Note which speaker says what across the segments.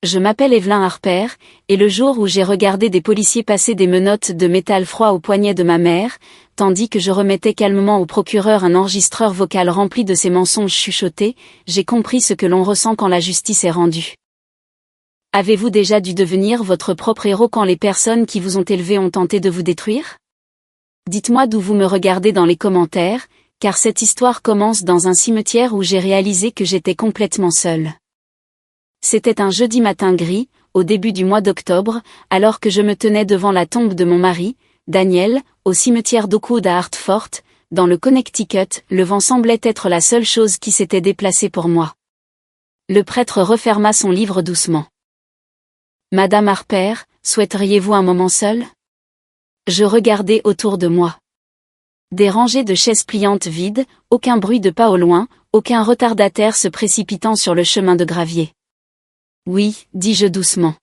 Speaker 1: Je m'appelle Evelyn Harper, et le jour où j'ai regardé des policiers passer des menottes de métal froid au poignet de ma mère, tandis que je remettais calmement au procureur un enregistreur vocal rempli de ces mensonges chuchotés, j'ai compris ce que l'on ressent quand la justice est rendue. Avez-vous déjà dû devenir votre propre héros quand les personnes qui vous ont élevé ont tenté de vous détruire? Dites-moi d'où vous me regardez dans les commentaires, car cette histoire commence dans un cimetière où j'ai réalisé que j'étais complètement seule. C'était un jeudi matin gris, au début du mois d'octobre, alors que je me tenais devant la tombe de mon mari, Daniel, au cimetière d'Oakwood à Hartford, dans le Connecticut. Le vent semblait être la seule chose qui s'était déplacée pour moi. Le prêtre referma son livre doucement. Madame Harper, souhaiteriez-vous un moment seul? Je regardais autour de moi. Des rangées de chaises pliantes vides, aucun bruit de pas au loin, aucun retardataire se précipitant sur le chemin de gravier. Oui, dis-je doucement.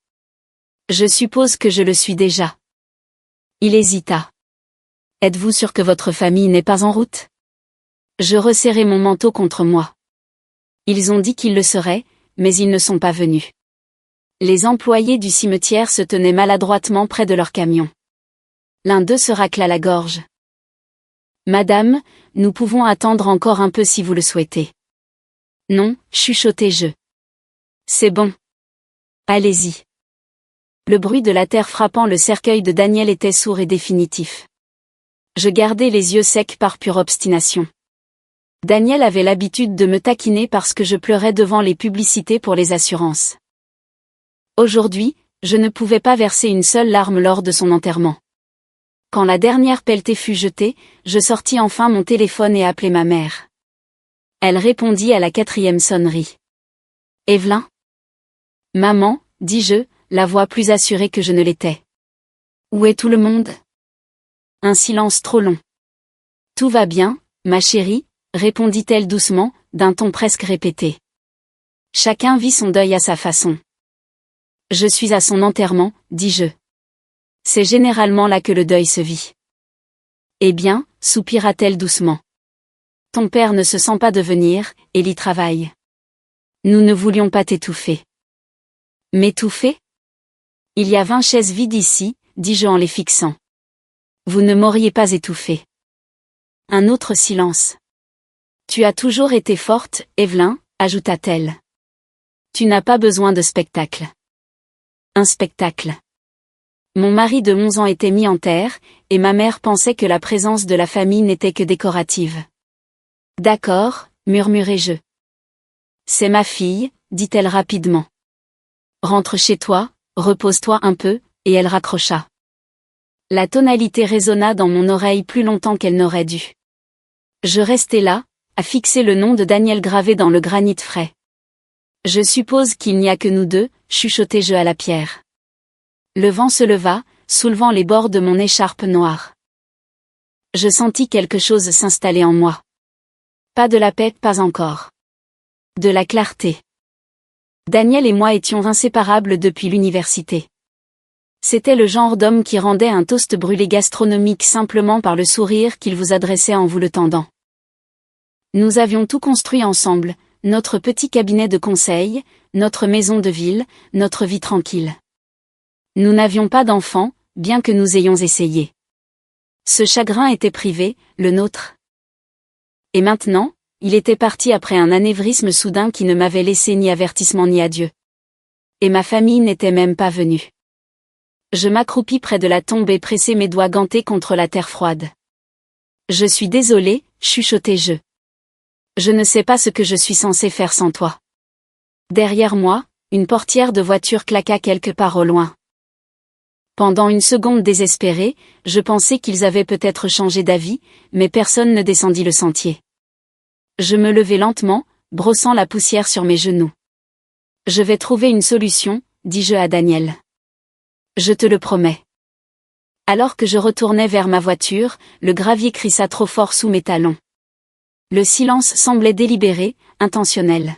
Speaker 1: Je suppose que je le suis déjà. Il hésita. Êtes-vous sûr que votre famille n'est pas en route? Je resserrai mon manteau contre moi. Ils ont dit qu'ils le seraient, mais ils ne sont pas venus. Les employés du cimetière se tenaient maladroitement près de leur camion. L'un d'eux se racla la gorge. Madame, nous pouvons attendre encore un peu si vous le souhaitez. Non, chuchotai-je. C'est bon. Allez-y. Le bruit de la terre frappant le cercueil de Daniel était sourd et définitif. Je gardais les yeux secs par pure obstination. Daniel avait l'habitude de me taquiner parce que je pleurais devant les publicités pour les assurances. Aujourd'hui, je ne pouvais pas verser une seule larme lors de son enterrement. Quand la dernière pelletée fut jetée, je sortis enfin mon téléphone et appelai ma mère. Elle répondit à la 4e sonnerie. Evelyn? Maman, dis-je, la voix plus assurée que je ne l'étais. Où est tout le monde? Un silence trop long. Tout va bien, ma chérie, répondit-elle doucement, d'un ton presque répété. Chacun vit son deuil à sa façon. Je suis à son enterrement, dis-je. C'est généralement là que le deuil se vit. Eh bien, soupira-t-elle doucement. Ton père ne se sent pas de venir, et il y travaille. Nous ne voulions pas t'étouffer. M'étouffer? Il y a 20 chaises vides ici, dis-je en les fixant. Vous ne m'auriez pas étouffé. Un autre silence. Tu as toujours été forte, Evelyn, ajouta-t-elle. Tu n'as pas besoin de spectacle. Un spectacle. Mon mari de 11 ans était mis en terre, et ma mère pensait que la présence de la famille n'était que décorative. D'accord, murmurai-je. C'est ma fille, dit-elle rapidement. Rentre chez toi, repose-toi un peu, et elle raccrocha. La tonalité résonna dans mon oreille plus longtemps qu'elle n'aurait dû. Je restai là, à fixer le nom de Daniel gravé dans le granit frais. Je suppose qu'il n'y a que nous deux, chuchotai-je à la pierre. Le vent se leva, soulevant les bords de mon écharpe noire. Je sentis quelque chose s'installer en moi. Pas de la paix, pas encore. De la clarté. Daniel et moi étions inséparables depuis l'université. C'était le genre d'homme qui rendait un toast brûlé gastronomique simplement par le sourire qu'il vous adressait en vous le tendant. Nous avions tout construit ensemble, notre petit cabinet de conseil, notre maison de ville, notre vie tranquille. Nous n'avions pas d'enfants, bien que nous ayons essayé. Ce chagrin était privé, le nôtre. Et maintenant, il était parti après un anévrisme soudain qui ne m'avait laissé ni avertissement ni adieu. Et ma famille n'était même pas venue. Je m'accroupis près de la tombe et pressai mes doigts gantés contre la terre froide. Je suis désolée, chuchotai-je. Je ne sais pas ce que je suis censé faire sans toi. Derrière moi, une portière de voiture claqua quelque part au loin. Pendant une seconde désespérée, je pensais qu'ils avaient peut-être changé d'avis, mais personne ne descendit le sentier. Je me levai lentement, brossant la poussière sur mes genoux. Je vais trouver une solution, dis-je à Daniel. Je te le promets. Alors que je retournais vers ma voiture, le gravier crissa trop fort sous mes talons. Le silence semblait délibéré, intentionnel.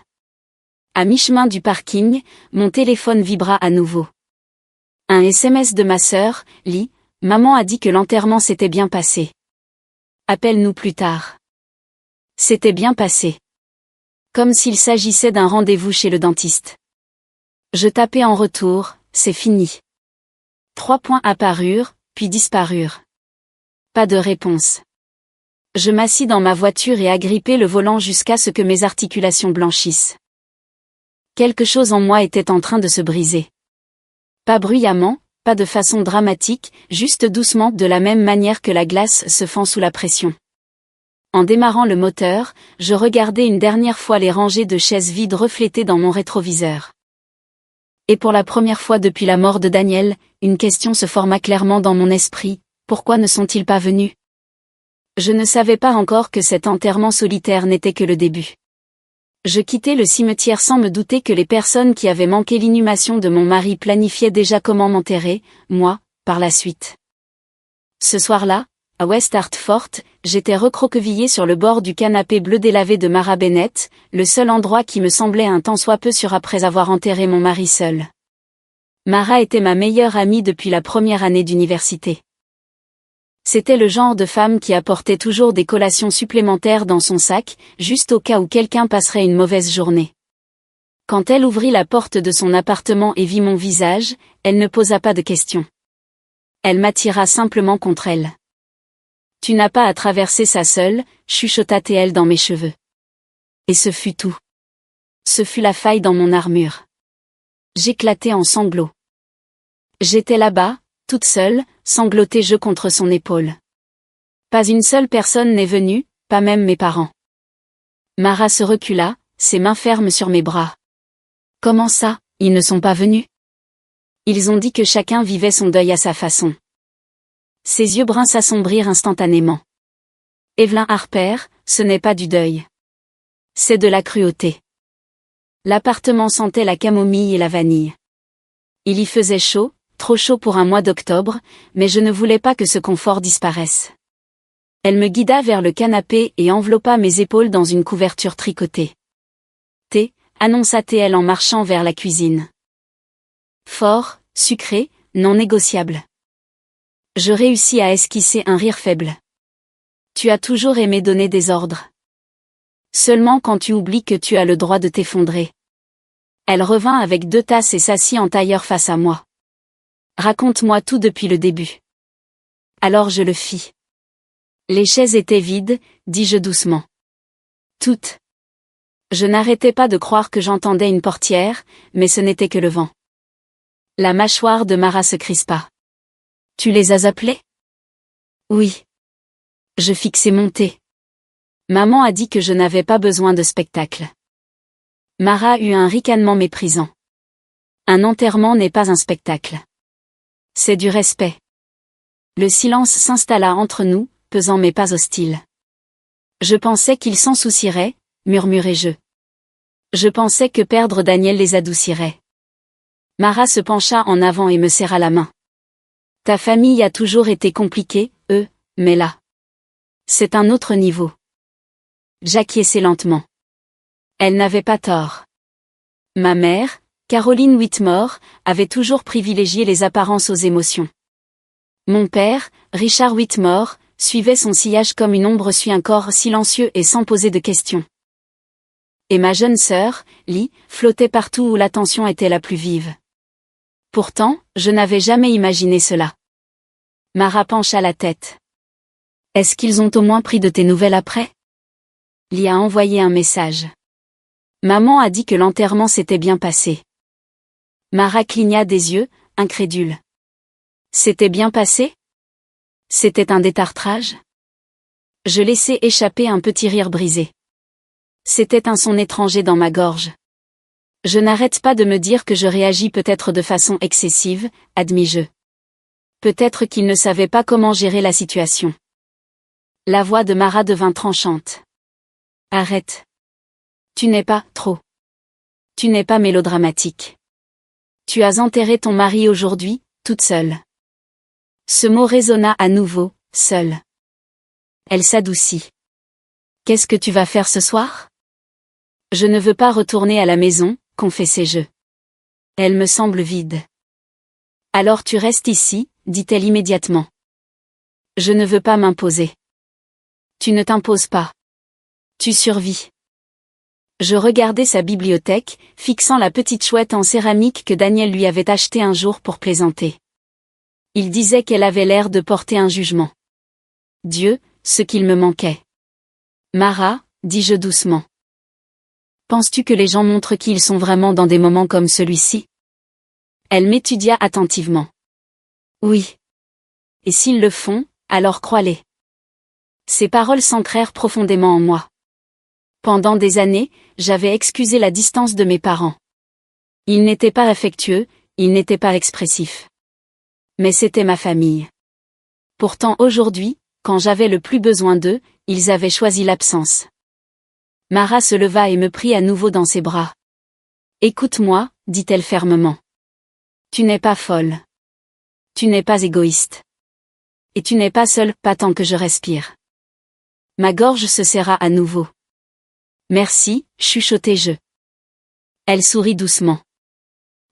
Speaker 1: À mi-chemin du parking, mon téléphone vibra à nouveau. Un SMS de ma sœur, Lee, maman a dit que l'enterrement s'était bien passé. Appelle-nous plus tard. C'était bien passé. Comme s'il s'agissait d'un rendez-vous chez le dentiste. Je tapais en retour, c'est fini. 3 points apparurent, puis disparurent. Pas de réponse. Je m'assis dans ma voiture et agrippai le volant jusqu'à ce que mes articulations blanchissent. Quelque chose en moi était en train de se briser. Pas bruyamment, pas de façon dramatique, juste doucement, de la même manière que la glace se fend sous la pression. En démarrant le moteur, je regardai une dernière fois les rangées de chaises vides reflétées dans mon rétroviseur. Et pour la première fois depuis la mort de Daniel, une question se forma clairement dans mon esprit: pourquoi ne sont-ils pas venus? Je ne savais pas encore que cet enterrement solitaire n'était que le début. Je quittai le cimetière sans me douter que les personnes qui avaient manqué l'inhumation de mon mari planifiaient déjà comment m'enterrer, moi, par la suite. Ce soir-là, à West Hartford, j'étais recroquevillé sur le bord du canapé bleu délavé de Mara Bennett, le seul endroit qui me semblait un tant soit peu sûr après avoir enterré mon mari seul. Mara était ma meilleure amie depuis la première année d'université. C'était le genre de femme qui apportait toujours des collations supplémentaires dans son sac, juste au cas où quelqu'un passerait une mauvaise journée. Quand elle ouvrit la porte de son appartement et vit mon visage, elle ne posa pas de questions. Elle m'attira simplement contre elle. « Tu n'as pas à traverser ça seule », chuchota-t-elle dans mes cheveux. Et ce fut tout. Ce fut la faille dans mon armure. J'éclatai en sanglots. J'étais là-bas, toute seule, sanglotai-je contre son épaule. Pas une seule personne n'est venue, pas même mes parents. Mara se recula, ses mains fermes sur mes bras. Comment ça, ils ne sont pas venus? Ils ont dit que chacun vivait son deuil à sa façon. Ses yeux bruns s'assombrirent instantanément. Evelyn Harper, ce n'est pas du deuil. C'est de la cruauté. L'appartement sentait la camomille et la vanille. Il y faisait chaud, trop chaud pour un mois d'octobre, mais je ne voulais pas que ce confort disparaisse. Elle me guida vers le canapé et enveloppa mes épaules dans une couverture tricotée. Thé, annonça-t-elle en marchant vers la cuisine. Fort, sucré, non négociable. Je réussis à esquisser un rire faible. Tu as toujours aimé donner des ordres. Seulement quand tu oublies que tu as le droit de t'effondrer. Elle revint avec 2 tasses et s'assit en tailleur face à moi. Raconte-moi tout depuis le début. Alors je le fis. Les chaises étaient vides, dis-je doucement. Toutes. Je n'arrêtais pas de croire que j'entendais une portière, mais ce n'était que le vent. La mâchoire de Mara se crispa. Tu les as appelés? Oui. Je fixai mon thé. Maman a dit que je n'avais pas besoin de spectacle. Mara eut un ricanement méprisant. Un enterrement n'est pas un spectacle. C'est du respect. Le silence s'installa entre nous, pesant mais pas hostile. Je pensais qu'ils s'en soucieraient, murmurai-je. Je pensais que perdre Daniel les adoucirait. Mara se pencha en avant et me serra la main. Ta famille a toujours été compliquée, mais là. C'est un autre niveau. J'acquiesçai lentement. Elle n'avait pas tort. Ma mère, Caroline Whitmore, avait toujours privilégié les apparences aux émotions. Mon père, Richard Whitmore, suivait son sillage comme une ombre suit un corps silencieux et sans poser de questions. Et ma jeune sœur, Lee, flottait partout où l'attention était la plus vive. Pourtant, je n'avais jamais imaginé cela. Mara pencha la tête. Est-ce qu'ils ont au moins pris de tes nouvelles après? Lee a envoyé un message. Maman a dit que l'enterrement s'était bien passé. Mara cligna des yeux, incrédule. C'était bien passé? C'était un détartrage? Je laissai échapper un petit rire brisé. C'était un son étranger dans ma gorge. Je n'arrête pas de me dire que je réagis peut-être de façon excessive, admis-je. Peut-être qu'il ne savait pas comment gérer la situation. La voix de Mara devint tranchante. Arrête. Tu n'es pas trop. Tu n'es pas mélodramatique. Tu as enterré ton mari aujourd'hui, toute seule. Ce mot résonna à nouveau, seule. Elle s'adoucit. Qu'est-ce que tu vas faire ce soir? Je ne veux pas retourner à la maison, confessai-je. Elle me semble vide. Alors tu restes ici, dit-elle immédiatement. Je ne veux pas m'imposer. Tu ne t'imposes pas. Tu survis. Je regardais sa bibliothèque, fixant la petite chouette en céramique que Daniel lui avait achetée un jour pour plaisanter. Il disait qu'elle avait l'air de porter un jugement. Dieu, ce qu'il me manquait. Mara, dis-je doucement. Penses-tu que les gens montrent qui ils sont vraiment dans des moments comme celui-ci? Elle m'étudia attentivement. Oui. Et s'ils le font, alors crois-les. Ces paroles s'ancrèrent profondément en moi. Pendant des années, j'avais excusé la distance de mes parents. Ils n'étaient pas affectueux, ils n'étaient pas expressifs. Mais c'était ma famille. Pourtant aujourd'hui, quand j'avais le plus besoin d'eux, ils avaient choisi l'absence. Mara se leva et me prit à nouveau dans ses bras. Écoute-moi, dit-elle fermement. Tu n'es pas folle. Tu n'es pas égoïste. Et tu n'es pas seule, pas tant que je respire. Ma gorge se serra à nouveau. Merci, chuchotai-je. Elle sourit doucement.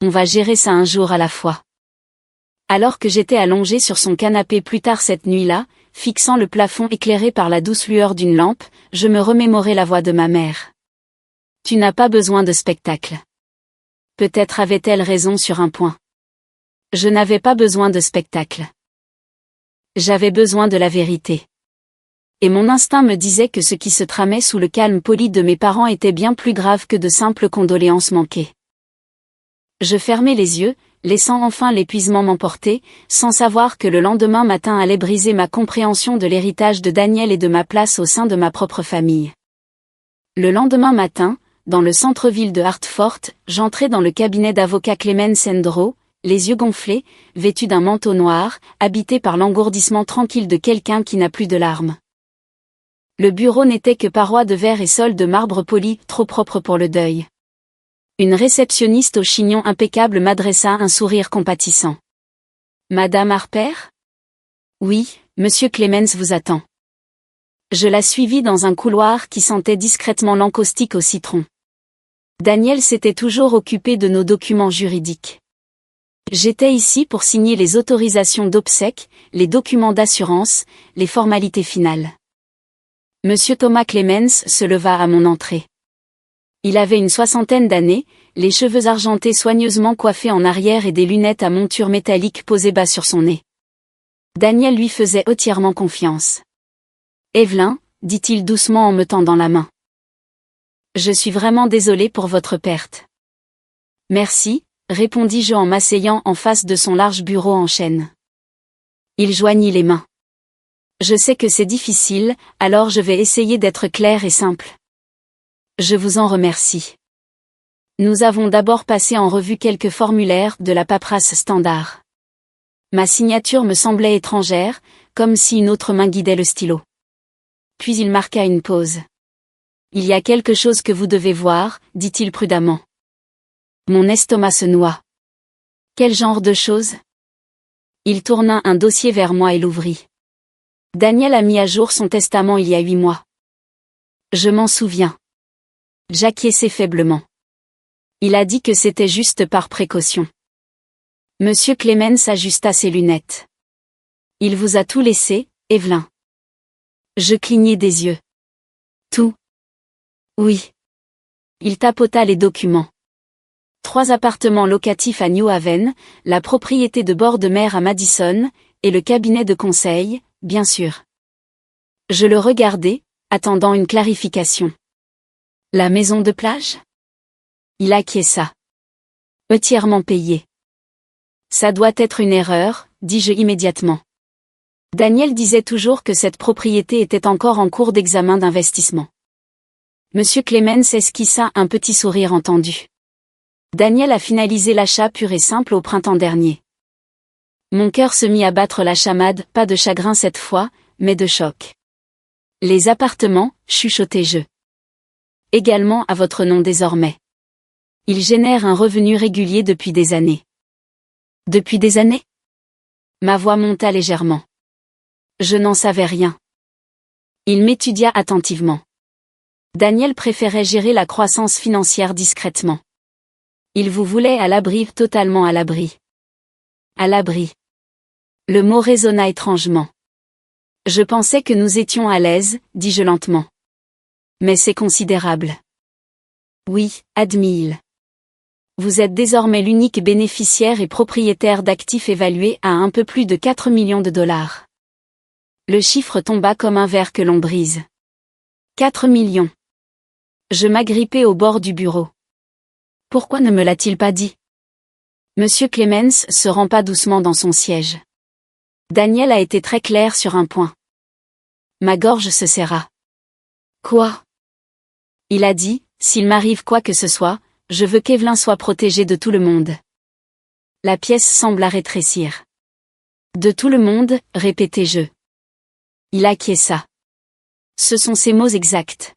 Speaker 1: On va gérer ça un jour à la fois. Alors que j'étais allongée sur son canapé plus tard cette nuit-là, fixant le plafond éclairé par la douce lueur d'une lampe, je me remémorais la voix de ma mère. Tu n'as pas besoin de spectacle. Peut-être avait-elle raison sur un point. Je n'avais pas besoin de spectacle. J'avais besoin de la vérité. Et mon instinct me disait que ce qui se tramait sous le calme poli de mes parents était bien plus grave que de simples condoléances manquées. Je fermai les yeux, laissant enfin l'épuisement m'emporter, sans savoir que le lendemain matin allait briser ma compréhension de l'héritage de Daniel et de ma place au sein de ma propre famille. Le lendemain matin, dans le centre-ville de Hartford, j'entrai dans le cabinet d'avocat Clemens Endro, les yeux gonflés, vêtu d'un manteau noir, habité par l'engourdissement tranquille de quelqu'un qui n'a plus de larmes. Le bureau n'était que parois de verre et sol de marbre poli, trop propre pour le deuil. Une réceptionniste au chignon impeccable m'adressa un sourire compatissant. Madame Harper? Oui, Monsieur Clemens vous attend. Je la suivis dans un couloir qui sentait discrètement l'encaustique au citron. Daniel s'était toujours occupé de nos documents juridiques. J'étais ici pour signer les autorisations d'obsèques, les documents d'assurance, les formalités finales. Monsieur Thomas Clemens se leva à mon entrée. Il avait une soixantaine d'années, les cheveux argentés soigneusement coiffés en arrière et des lunettes à monture métallique posées bas sur son nez. Daniel lui faisait entièrement confiance. Evelyn, dit-il doucement en me tendant la main. Je suis vraiment désolé pour votre perte. Merci, répondis-je en m'asseyant en face de son large bureau en chêne. Il joignit les mains. Je sais que c'est difficile, alors je vais essayer d'être clair et simple. Je vous en remercie. Nous avons d'abord passé en revue quelques formulaires de la paperasse standard. Ma signature me semblait étrangère, comme si une autre main guidait le stylo. Puis il marqua une pause. Il y a quelque chose que vous devez voir, dit-il prudemment. Mon estomac se noua. Quel genre de chose? Il tourna un dossier vers moi et l'ouvrit. Daniel a mis à jour son testament il y a 8 mois. Je m'en souviens. J'acquiesçai faiblement. Il a dit que c'était juste par précaution. Monsieur Clemens ajusta ses lunettes. Il vous a tout laissé, Evelyn. Je clignai des yeux. Tout. Oui. Il tapota les documents. 3 appartements locatifs à New Haven, la propriété de bord de mer à Madison, et le cabinet de conseil, bien sûr. Je le regardai, attendant une clarification. La maison de plage? Il acquiesça. Entièrement payé. Ça doit être une erreur, dis-je immédiatement. Daniel disait toujours que cette propriété était encore en cours d'examen d'investissement. Monsieur Clemens esquissa un petit sourire entendu. Daniel a finalisé l'achat pur et simple au printemps dernier. Mon cœur se mit à battre la chamade, pas de chagrin cette fois, mais de choc. Les appartements, chuchotai-je. Également à votre nom désormais. Ils génèrent un revenu régulier depuis des années. Depuis des années? Ma voix monta légèrement. Je n'en savais rien. Il m'étudia attentivement. Daniel préférait gérer la croissance financière discrètement. Il vous voulait à l'abri, totalement à l'abri. À l'abri. Le mot résonna étrangement. Je pensais que nous étions à l'aise, dis-je lentement. Mais c'est considérable. Oui, admis-il. Vous êtes désormais l'unique bénéficiaire et propriétaire d'actifs évalués à un peu plus de 4 millions de dollars. Le chiffre tomba comme un verre que l'on brise. 4 millions. Je m'agrippai au bord du bureau. Pourquoi ne me l'a-t-il pas dit? Monsieur Clemens se rampa doucement dans son siège. Daniel a été très clair sur un point. Ma gorge se serra. Quoi? Il a dit, s'il m'arrive quoi que ce soit, je veux qu'Evelyn soit protégée de tout le monde. La pièce sembla rétrécir. De tout le monde, répétai-je. Il acquiesça. Ce sont ses mots exacts.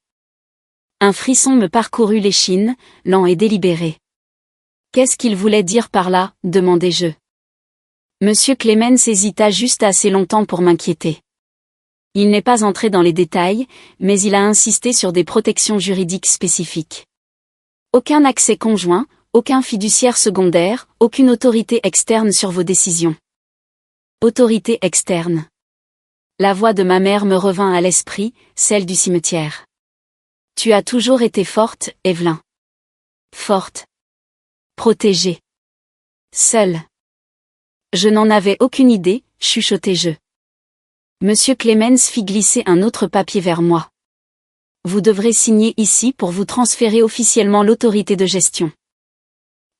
Speaker 1: Un frisson me parcourut l'échine, lent et délibéré. Qu'est-ce qu'il voulait dire par là, demandai-je. Monsieur Clemens hésita juste assez longtemps pour m'inquiéter. Il n'est pas entré dans les détails, mais il a insisté sur des protections juridiques spécifiques. Aucun accès conjoint, aucun fiduciaire secondaire, aucune autorité externe sur vos décisions. Autorité externe. La voix de ma mère me revint à l'esprit, celle du cimetière. Tu as toujours été forte, Evelyn. Forte. Protégée. Seule. Je n'en avais aucune idée, chuchotai-je. Monsieur Clemens fit glisser un autre papier vers moi. Vous devrez signer ici pour vous transférer officiellement l'autorité de gestion.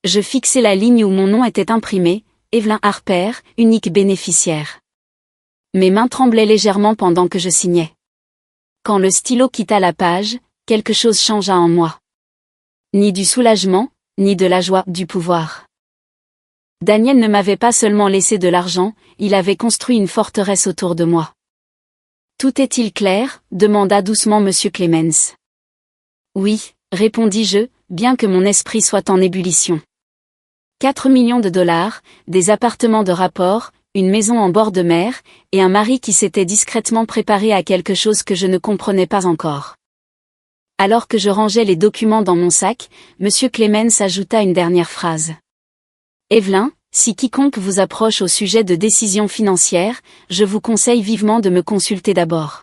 Speaker 1: Je fixai la ligne où mon nom était imprimé, Evelyn Harper, unique bénéficiaire. Mes mains tremblaient légèrement pendant que je signais. Quand le stylo quitta la page, quelque chose changea en moi. Ni du soulagement, ni de la joie du pouvoir. Daniel ne m'avait pas seulement laissé de l'argent, il avait construit une forteresse autour de moi. Tout est-il clair? Demanda doucement Monsieur Clemens. Oui, répondis-je, bien que mon esprit soit en ébullition. 4 millions de dollars, des appartements de rapport, une maison en bord de mer, et un mari qui s'était discrètement préparé à quelque chose que je ne comprenais pas encore. Alors que je rangeais les documents dans mon sac, Monsieur Clemens ajouta une dernière phrase. Evelyn, si quiconque vous approche au sujet de décisions financières, je vous conseille vivement de me consulter d'abord.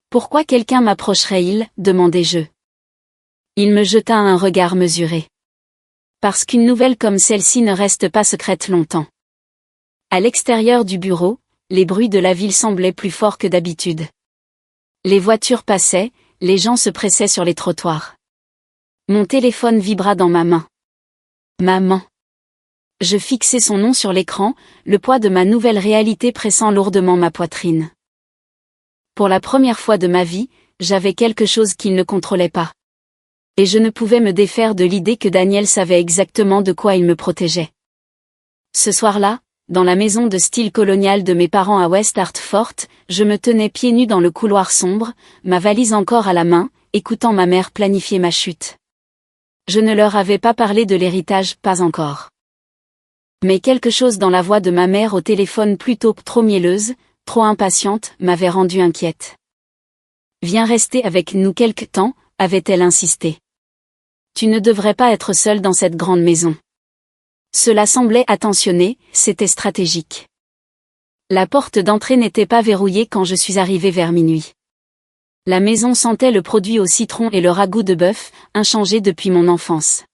Speaker 1: Pourquoi quelqu'un m'approcherait-il? Demandai-je. Il me jeta un regard mesuré. Parce qu'une nouvelle comme celle-ci ne reste pas secrète longtemps. À l'extérieur du bureau, les bruits de la ville semblaient plus forts que d'habitude. Les voitures passaient, les gens se pressaient sur les trottoirs. Mon téléphone vibra dans ma main. Maman. Je fixai son nom sur l'écran, le poids de ma nouvelle réalité pressant lourdement ma poitrine. Pour la première fois de ma vie, j'avais quelque chose qu'il ne contrôlait pas. Et je ne pouvais me défaire de l'idée que Daniel savait exactement de quoi il me protégeait. Ce soir-là, dans la maison de style colonial de mes parents à West Hartford, je me tenais pieds nus dans le couloir sombre, ma valise encore à la main, écoutant ma mère planifier ma chute. Je ne leur avais pas parlé de l'héritage, pas encore. Mais quelque chose dans la voix de ma mère au téléphone plutôt trop mielleuse, trop impatiente, m'avait rendue inquiète. Viens rester avec nous quelque temps, avait-elle insisté. Tu ne devrais pas être seule dans cette grande maison. Cela semblait attentionné, c'était stratégique. La porte d'entrée n'était pas verrouillée quand je suis arrivée vers minuit. La maison sentait le produit au citron et le ragoût de bœuf, inchangé depuis mon enfance.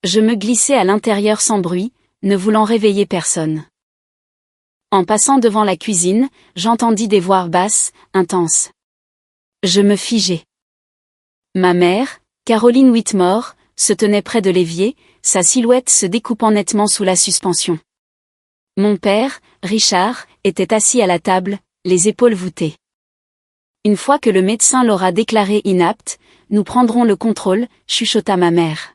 Speaker 1: Je me glissai à l'intérieur sans bruit, ne voulant réveiller personne. En passant devant la cuisine, j'entendis des voix basses, intenses. Je me figeai. Ma mère, Caroline Whitmore, se tenait près de l'évier, sa silhouette se découpant nettement sous la suspension. Mon père, Richard, était assis à la table, les épaules voûtées. Une fois que le médecin l'aura déclaré inapte, nous prendrons le contrôle, chuchota ma mère.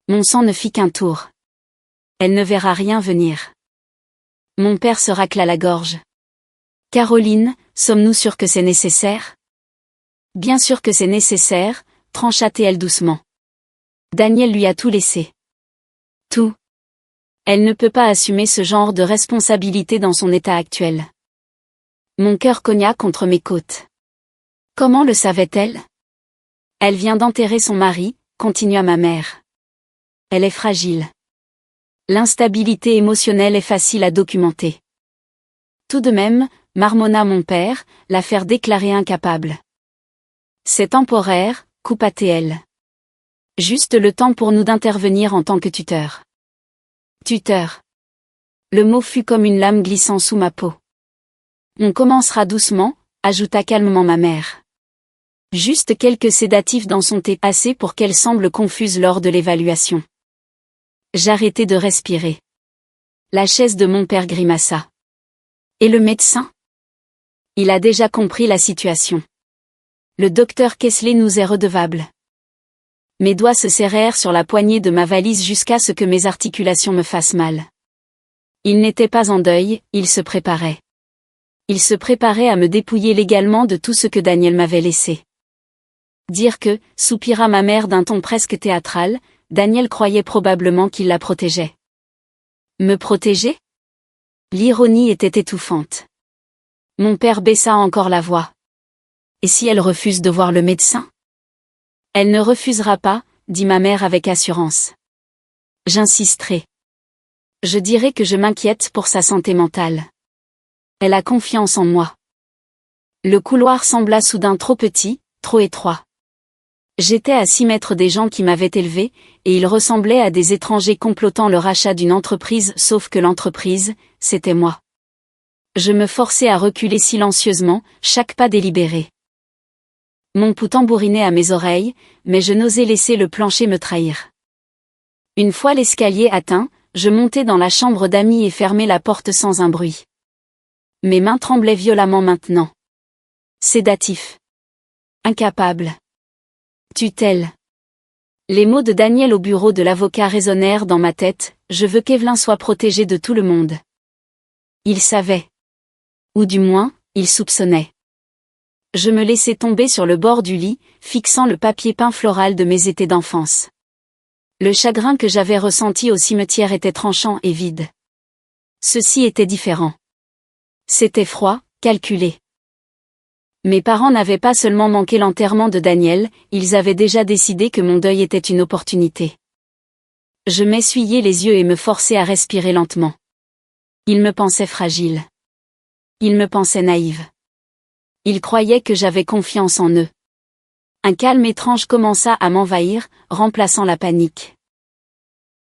Speaker 1: Mon sang ne fit qu'un tour. Elle ne verra rien venir. Mon père se racla la gorge. Caroline, sommes-nous sûrs que c'est nécessaire? Bien sûr que c'est nécessaire, trancha-t-elle doucement. Daniel lui a tout laissé. Tout. Elle ne peut pas assumer ce genre de responsabilité dans son état actuel. Mon cœur cogna contre mes côtes. Comment le savait-elle? Elle vient d'enterrer son mari, continua ma mère. Elle est fragile. L'instabilité émotionnelle est facile à documenter. Tout de même, marmonna mon père, la faire déclarer incapable. C'est temporaire, coupa-t-elle. Juste le temps pour nous d'intervenir en tant que tuteur. Tuteur. Le mot fut comme une lame glissant sous ma peau. On commencera doucement, ajouta calmement ma mère. Juste quelques sédatifs dans son thé assez pour qu'elle semble confuse lors de l'évaluation. J'arrêtai de respirer. La chaise de mon père grimaça. Et le médecin? Il a déjà compris la situation. Le docteur Kessler nous est redevable. Mes doigts se serrèrent sur la poignée de ma valise jusqu'à ce que mes articulations me fassent mal. Il n'était pas en deuil, il se préparait. Il se préparait à me dépouiller légalement de tout ce que Daniel m'avait laissé. Dire que, soupira ma mère d'un ton presque théâtral, Daniel croyait probablement qu'il la protégeait. Me protéger? L'ironie était étouffante. Mon père baissa encore la voix. Et si elle refuse de voir le médecin? Elle ne refusera pas, dit ma mère avec assurance. J'insisterai. Je dirai que je m'inquiète pour sa santé mentale. Elle a confiance en moi. Le couloir sembla soudain trop petit, trop étroit. J'étais à 6 mètres des gens qui m'avaient élevé, et ils ressemblaient à des étrangers complotant le rachat d'une entreprise, sauf que l'entreprise, c'était moi. Je me forçais à reculer silencieusement, chaque pas délibéré. Mon pouls tambourinait à mes oreilles, mais je n'osais laisser le plancher me trahir. Une fois l'escalier atteint, je montai dans la chambre d'amis et fermai la porte sans un bruit. Mes mains tremblaient violemment maintenant. Sédatif. Incapable. Tutelle. Les mots de Daniel au bureau de l'avocat résonnèrent dans ma tête, je veux qu'Evelyn soit protégée de tout le monde. Il savait. Ou du moins, il soupçonnait. Je me laissai tomber sur le bord du lit, fixant le papier peint floral de mes étés d'enfance. Le chagrin que j'avais ressenti au cimetière était tranchant et vide. Ceci était différent. C'était froid, calculé. Mes parents n'avaient pas seulement manqué l'enterrement de Daniel, ils avaient déjà décidé que mon deuil était une opportunité. Je m'essuyai les yeux et me forçai à respirer lentement. Ils me pensaient fragile. Ils me pensaient naïve. Ils croyaient que j'avais confiance en eux. Un calme étrange commença à m'envahir, remplaçant la panique.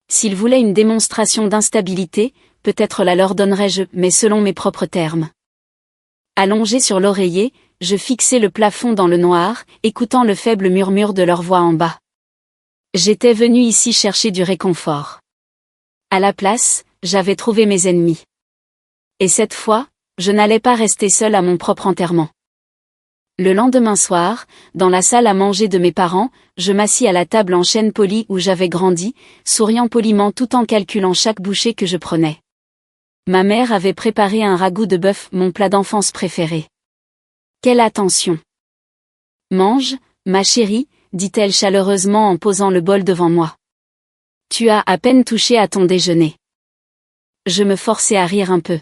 Speaker 1: S'ils voulaient une démonstration d'instabilité, peut-être la leur donnerais-je, mais selon mes propres termes. Allongé sur l'oreiller, je fixai le plafond dans le noir, écoutant le faible murmure de leur voix en bas. J'étais venu ici chercher du réconfort. À la place, j'avais trouvé mes ennemis. Et cette fois, je n'allais pas rester seul à mon propre enterrement. Le lendemain soir, dans la salle à manger de mes parents, je m'assis à la table en chêne poli où j'avais grandi, souriant poliment tout en calculant chaque bouchée que je prenais. Ma mère avait préparé un ragoût de bœuf, mon plat d'enfance préféré. Quelle attention! Mange, ma chérie, dit-elle chaleureusement en posant le bol devant moi. Tu as à peine touché à ton déjeuner. Je me forçai à rire un peu.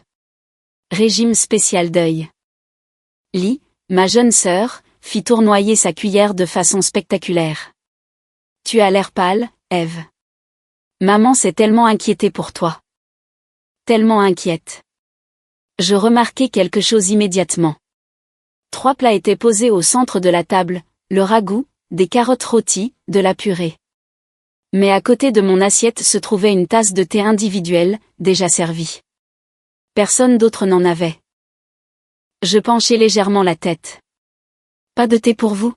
Speaker 1: Régime spécial deuil. Lis, ma jeune sœur, fit tournoyer sa cuillère de façon spectaculaire. Tu as l'air pâle, Ève. Maman s'est tellement inquiétée pour toi. Tellement inquiète. Je remarquai quelque chose immédiatement. 3 plats étaient posés au centre de la table, le ragoût, des carottes rôties, de la purée. Mais à côté de mon assiette se trouvait une tasse de thé individuelle, déjà servie. Personne d'autre n'en avait. Je penchai légèrement la tête. Pas de thé pour vous?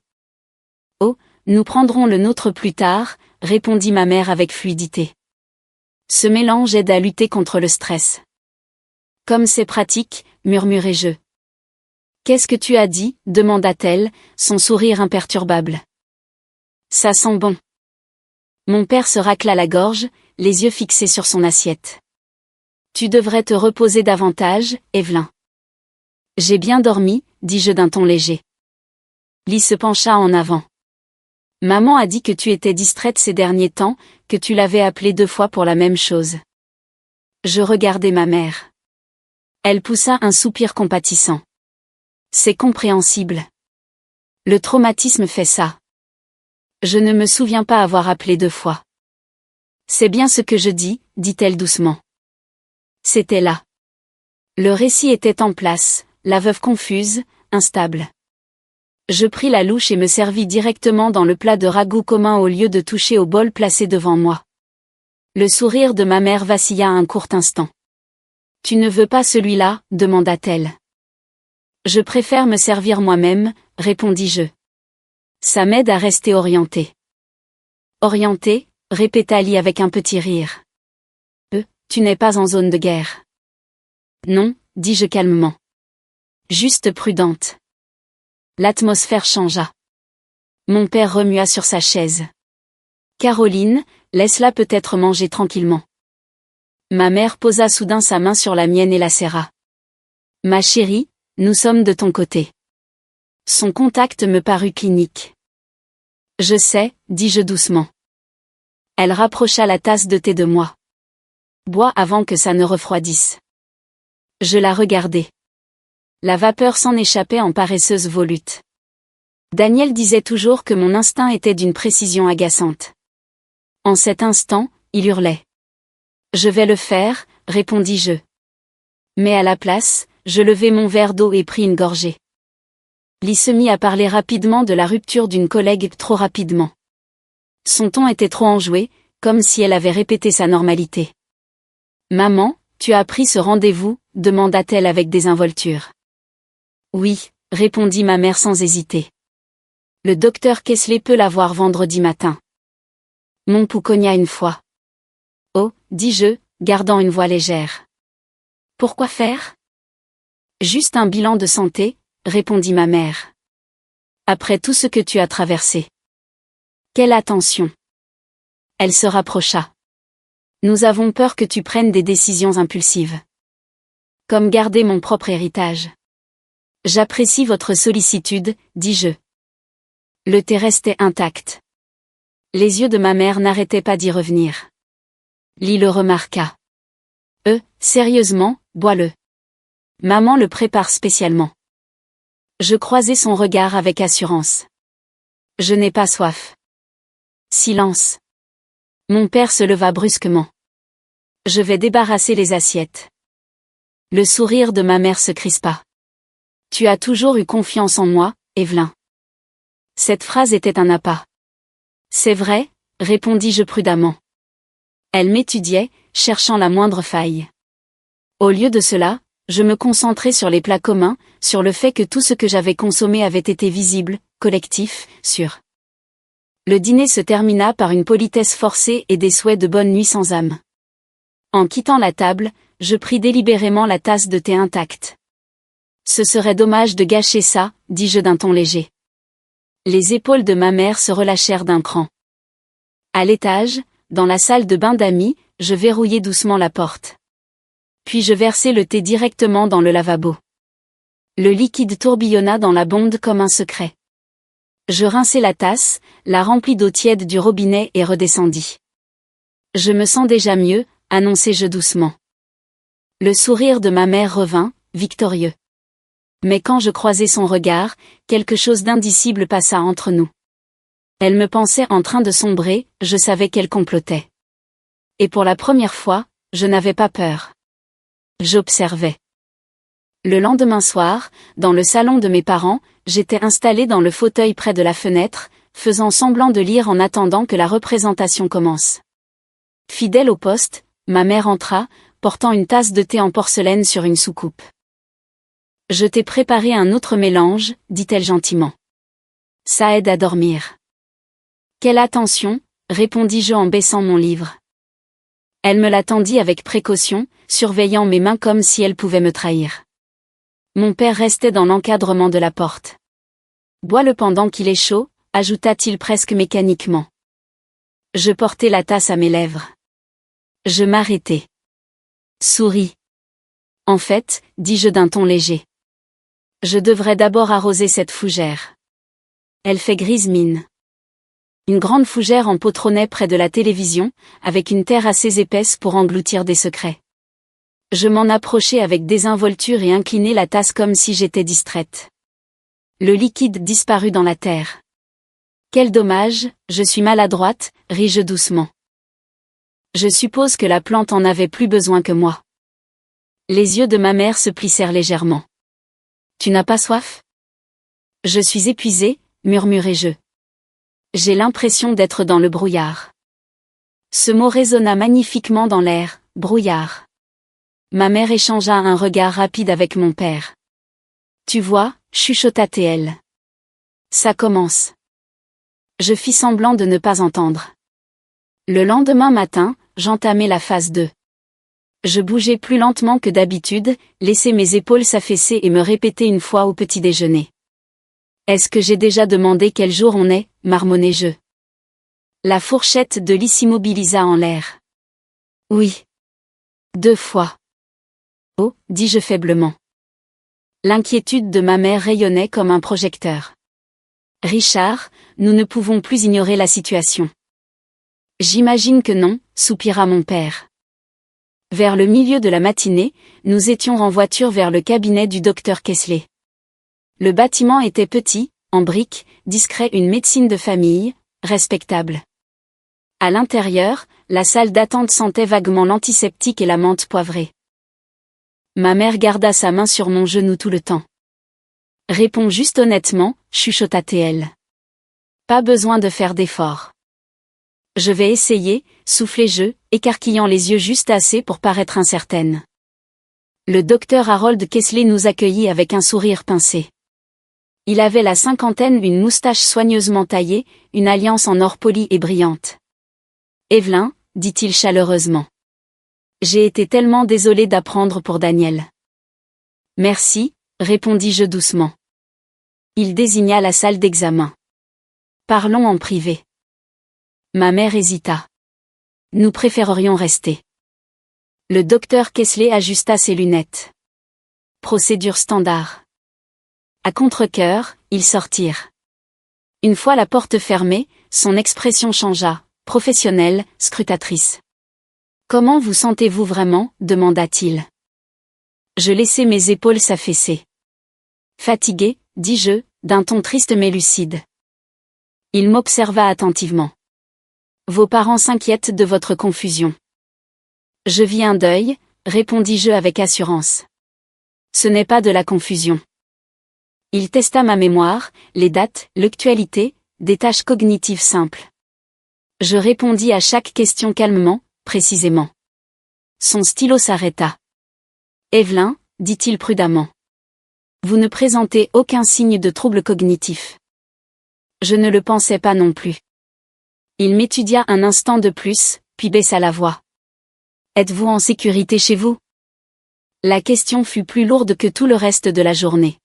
Speaker 1: Oh, nous prendrons le nôtre plus tard, répondit ma mère avec fluidité. Ce mélange aide à lutter contre le stress. Comme c'est pratique, murmurai-je. Qu'est-ce que tu as dit? Demanda-t-elle, son sourire imperturbable. Ça sent bon. Mon père se racla la gorge, les yeux fixés sur son assiette. Tu devrais te reposer davantage, Evelyn. J'ai bien dormi, dis-je d'un ton léger. Lee se pencha en avant. Maman a dit que tu étais distraite ces derniers temps, que tu l'avais appelée 2 fois pour la même chose. Je regardai ma mère. Elle poussa un soupir compatissant. C'est compréhensible. Le traumatisme fait ça. Je ne me souviens pas avoir appelé 2 fois. C'est bien ce que je dis, dit-elle doucement. C'était là. Le récit était en place, la veuve confuse, instable. Je pris la louche et me servis directement dans le plat de ragoût commun au lieu de toucher au bol placé devant moi. Le sourire de ma mère vacilla un court instant. « Tu ne veux pas celui-là » demanda-t-elle. « Je préfère me servir moi-même » répondis-je. Ça m'aide à rester orienté. Orienté, répéta Lee avec un petit rire. Tu n'es pas en zone de guerre. Non, dis-je calmement. Juste prudente. L'atmosphère changea. Mon père remua sur sa chaise. Caroline, laisse-la peut-être manger tranquillement. Ma mère posa soudain sa main sur la mienne et la serra. Ma chérie, nous sommes de ton côté. Son contact me parut clinique. Je sais, dis-je doucement. Elle rapprocha la tasse de thé de moi. Bois avant que ça ne refroidisse. Je la regardai. La vapeur s'en échappait en paresseuse volute. Daniel disait toujours que mon instinct était d'une précision agaçante. En cet instant, il hurlait. Je vais le faire, répondis-je. Mais à la place, je levai mon verre d'eau et pris une gorgée. Lee se mit à parler rapidement de la rupture d'une collègue trop rapidement. Son ton était trop enjoué, comme si elle avait répété sa normalité. « Maman, tu as pris ce rendez-vous » demanda-t-elle avec désinvolture. « Oui » répondit ma mère sans hésiter. « Le docteur Kesley peut la voir vendredi matin. » Mon pouls cogna une fois. « Oh » dis-je, gardant une voix légère. « Pourquoi faire ?»« Juste un bilan de santé » répondit ma mère. « Après tout ce que tu as traversé. » Quelle attention. Elle se rapprocha. « Nous avons peur que tu prennes des décisions impulsives. Comme garder mon propre héritage. » « J'apprécie votre sollicitude, dis-je. » Le thé restait intact. Les yeux de ma mère n'arrêtaient pas d'y revenir. Lee le remarqua. « Sérieusement, bois-le. Maman le prépare spécialement. » Je croisai son regard avec assurance. « Je n'ai pas soif. » Silence. Mon père se leva brusquement. « Je vais débarrasser les assiettes. » Le sourire de ma mère se crispa. « Tu as toujours eu confiance en moi, Evelyn. » Cette phrase était un appât. « C'est vrai » répondis-je prudemment. Elle m'étudiait, cherchant la moindre faille. Au lieu de cela, je me concentrais sur les plats communs, sur le fait que tout ce que j'avais consommé avait été visible, collectif, sûr. Le dîner se termina par une politesse forcée et des souhaits de bonne nuit sans âme. En quittant la table, je pris délibérément la tasse de thé intacte. Ce serait dommage de gâcher ça, dis-je d'un ton léger. Les épaules de ma mère se relâchèrent d'un cran. À l'étage, dans la salle de bain d'amis, je verrouillai doucement la porte. Puis je versai le thé directement dans le lavabo. Le liquide tourbillonna dans la bonde comme un secret. Je rinçai la tasse, la remplis d'eau tiède du robinet et redescendis. Je me sens déjà mieux, annonçai-je doucement. Le sourire de ma mère revint, victorieux. Mais quand je croisai son regard, quelque chose d'indicible passa entre nous. Elle me pensait en train de sombrer, je savais qu'elle complotait. Et pour la première fois, je n'avais pas peur. J'observais. Le lendemain soir, dans le salon de mes parents, j'étais installé dans le fauteuil près de la fenêtre, faisant semblant de lire en attendant que la représentation commence. Fidèle au poste, ma mère entra, portant une tasse de thé en porcelaine sur une soucoupe. « Je t'ai préparé un autre mélange, dit-elle gentiment. Ça aide à dormir. » Quelle attention, répondis-je en baissant mon livre. Elle me la tendit avec précaution, surveillant mes mains comme si elle pouvait me trahir. Mon père restait dans l'encadrement de la porte. « Bois-le pendant qu'il est chaud », ajouta-t-il presque mécaniquement. Je portai la tasse à mes lèvres. Je m'arrêtai. Souris. En fait, dis-je d'un ton léger. Je devrais d'abord arroser cette fougère. Elle fait grise mine. Une grande fougère en pot trônait près de la télévision, avec une terre assez épaisse pour engloutir des secrets. Je m'en approchai avec désinvolture et inclinai la tasse comme si j'étais distraite. Le liquide disparut dans la terre. Quel dommage, je suis maladroite, ris-je doucement. Je suppose que la plante en avait plus besoin que moi. Les yeux de ma mère se plissèrent légèrement. Tu n'as pas soif ? Je suis épuisé, murmurai-je. J'ai l'impression d'être dans le brouillard. Ce mot résonna magnifiquement dans l'air, brouillard. Ma mère échangea un regard rapide avec mon père. Tu vois, chuchota-t-elle. Ça commence. Je fis semblant de ne pas entendre. Le lendemain matin, j'entamai la phase 2. Je bougeais plus lentement que d'habitude, laissais mes épaules s'affaisser et me répétais une fois au petit déjeuner. Est-ce que j'ai déjà demandé quel jour on est, marmonnai-je. La fourchette de lit s'immobilisa en l'air. Oui. 2 fois. Oh, dis-je faiblement. L'inquiétude de ma mère rayonnait comme un projecteur. Richard, nous ne pouvons plus ignorer la situation. J'imagine que non, soupira mon père. Vers le milieu de la matinée, nous étions en voiture vers le cabinet du docteur Kessler. Le bâtiment était petit, en briques, discret, une médecine de famille, respectable. À l'intérieur, la salle d'attente sentait vaguement l'antiseptique et la menthe poivrée. Ma mère garda sa main sur mon genou tout le temps. Réponds juste honnêtement, chuchota-t-elle. Pas besoin de faire d'efforts. Je vais essayer, soufflai-je, écarquillant les yeux juste assez pour paraître incertaine. Le docteur Harold Kessler nous accueillit avec un sourire pincé. Il avait la cinquantaine, une moustache soigneusement taillée, une alliance en or poli et brillante. Evelyn, dit-il chaleureusement. J'ai été tellement désolé d'apprendre pour Daniel. Merci, répondis-je doucement. Il désigna la salle d'examen. Parlons en privé. Ma mère hésita. Nous préférerions rester. Le docteur Kessler ajusta ses lunettes. Procédure standard. À contre-cœur, ils sortirent. Une fois la porte fermée, son expression changea, professionnelle, scrutatrice. Comment vous sentez-vous vraiment, demanda-t-il. Je laissai mes épaules s'affaisser. Fatigué, dis-je, d'un ton triste mais lucide. Il m'observa attentivement. Vos parents s'inquiètent de votre confusion. Je vis un deuil, répondis-je avec assurance. Ce n'est pas de la confusion. Il testa ma mémoire, les dates, l'actualité, des tâches cognitives simples. Je répondis à chaque question calmement, précisément. Son stylo s'arrêta. Evelyn, dit-il prudemment. Vous ne présentez aucun signe de trouble cognitif. Je ne le pensais pas non plus. Il m'étudia un instant de plus, puis baissa la voix. Êtes-vous en sécurité chez vous? La question fut plus lourde que tout le reste de la journée.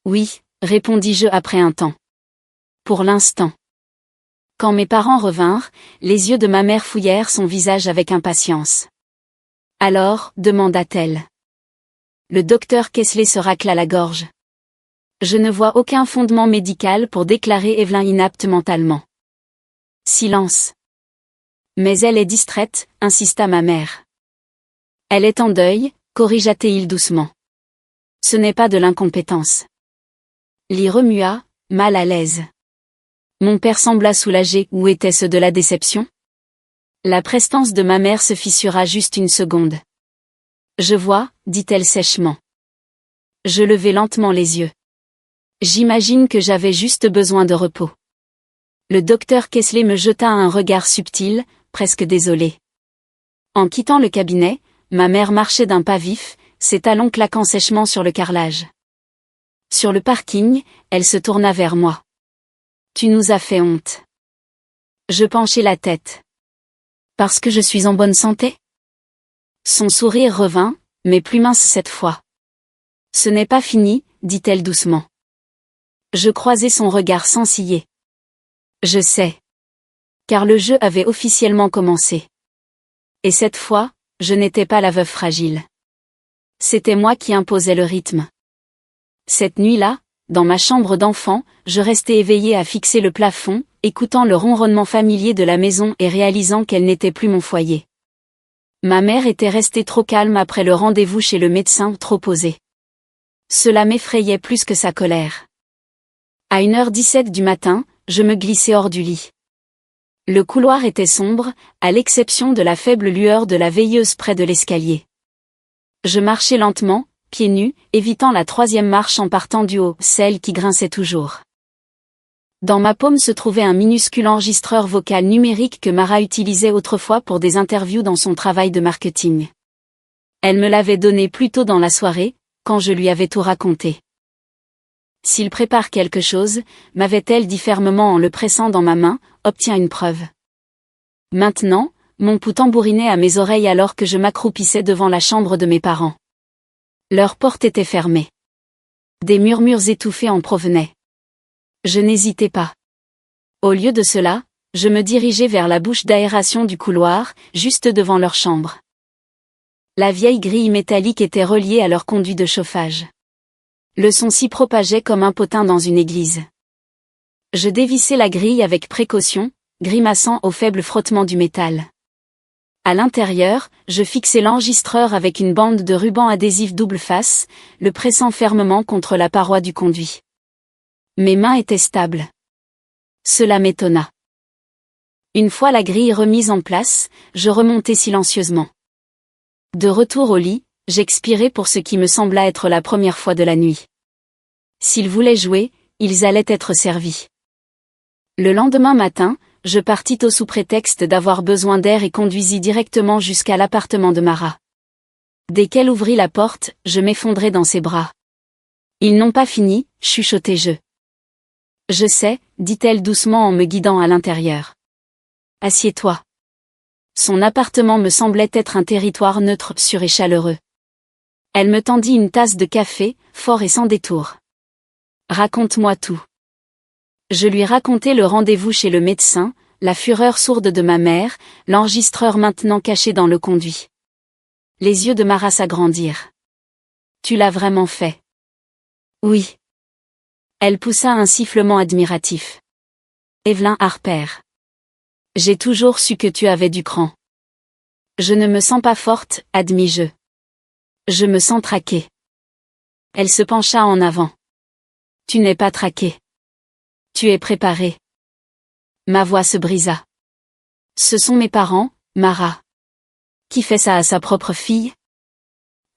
Speaker 1: Oui, répondis-je après un temps. Pour l'instant. Quand mes parents revinrent, les yeux de ma mère fouillèrent son visage avec impatience. Alors, demanda-t-elle. Le docteur Kessler se racla la gorge. Je ne vois aucun fondement médical pour déclarer Evelyn inapte mentalement. Silence. Mais elle est distraite, insista ma mère. Elle est en deuil, corrigea-t-il doucement. Ce n'est pas de l'incompétence. L'y remua, mal à l'aise. Mon père sembla soulagé, ou était-ce de la déception? La prestance de ma mère se fissura juste une seconde. Je vois, dit-elle sèchement. Je levai lentement les yeux. J'imagine que j'avais juste besoin de repos. Le docteur Kessler me jeta un regard subtil, presque désolé. En quittant le cabinet, ma mère marchait d'un pas vif, ses talons claquant sèchement sur le carrelage. Sur le parking, elle se tourna vers moi. Tu nous as fait honte. Je penchai la tête. Parce que je suis en bonne santé? Son sourire revint, mais plus mince cette fois. Ce n'est pas fini, dit-elle doucement. Je croisai son regard sans ciller. Je sais. Car le jeu avait officiellement commencé. Et cette fois, je n'étais pas la veuve fragile. C'était moi qui imposais le rythme. Cette nuit-là, dans ma chambre d'enfant, je restais éveillée à fixer le plafond, écoutant le ronronnement familier de la maison et réalisant qu'elle n'était plus mon foyer. Ma mère était restée trop calme après le rendez-vous chez le médecin, trop posée. Cela m'effrayait plus que sa colère. À 1h17 du matin, je me glissai hors du lit. Le couloir était sombre, à l'exception de la faible lueur de la veilleuse près de l'escalier. Je marchai lentement, pieds nus, évitant la 3e marche en partant du haut, celle qui grinçait toujours. Dans ma paume se trouvait un minuscule enregistreur vocal numérique que Mara utilisait autrefois pour des interviews dans son travail de marketing. Elle me l'avait donné plus tôt dans la soirée, quand je lui avais tout raconté. S'il prépare quelque chose, m'avait-elle dit fermement en le pressant dans ma main, obtiens une preuve. Maintenant, mon pouls tambourinait à mes oreilles alors que je m'accroupissais devant la chambre de mes parents. Leur porte était fermée. Des murmures étouffés en provenaient. Je n'hésitais pas. Au lieu de cela, je me dirigeais vers la bouche d'aération du couloir, juste devant leur chambre. La vieille grille métallique était reliée à leur conduit de chauffage. Le son s'y propageait comme un potin dans une église. Je dévissai la grille avec précaution, grimaçant au faible frottement du métal. À l'intérieur, je fixai l'enregistreur avec une bande de ruban adhésif double face, le pressant fermement contre la paroi du conduit. Mes mains étaient stables. Cela m'étonna. Une fois la grille remise en place, je remontai silencieusement. De retour au lit, j'expirai pour ce qui me sembla être la première fois de la nuit. S'ils voulaient jouer, ils allaient être servis. Le lendemain matin, je partis tôt sous prétexte d'avoir besoin d'air et conduisis directement jusqu'à l'appartement de Mara. Dès qu'elle ouvrit la porte, je m'effondrai dans ses bras. Ils n'ont pas fini, chuchotai-je. Je sais, dit-elle doucement en me guidant à l'intérieur. Assieds-toi. Son appartement me semblait être un territoire neutre, sûr et chaleureux. Elle me tendit une tasse de café, fort et sans détour. Raconte-moi tout. Je lui racontai le rendez-vous chez le médecin, la fureur sourde de ma mère, l'enregistreur maintenant caché dans le conduit. Les yeux de Mara s'agrandirent. Tu l'as vraiment fait? Oui. Elle poussa un sifflement admiratif. Evelyn Harper. J'ai toujours su que tu avais du cran. Je ne me sens pas forte, admis-je. Je me sens traquée. Elle se pencha en avant. Tu n'es pas traquée. Tu es préparée. Ma voix se brisa. Ce sont mes parents, Mara. Qui fait ça à sa propre fille?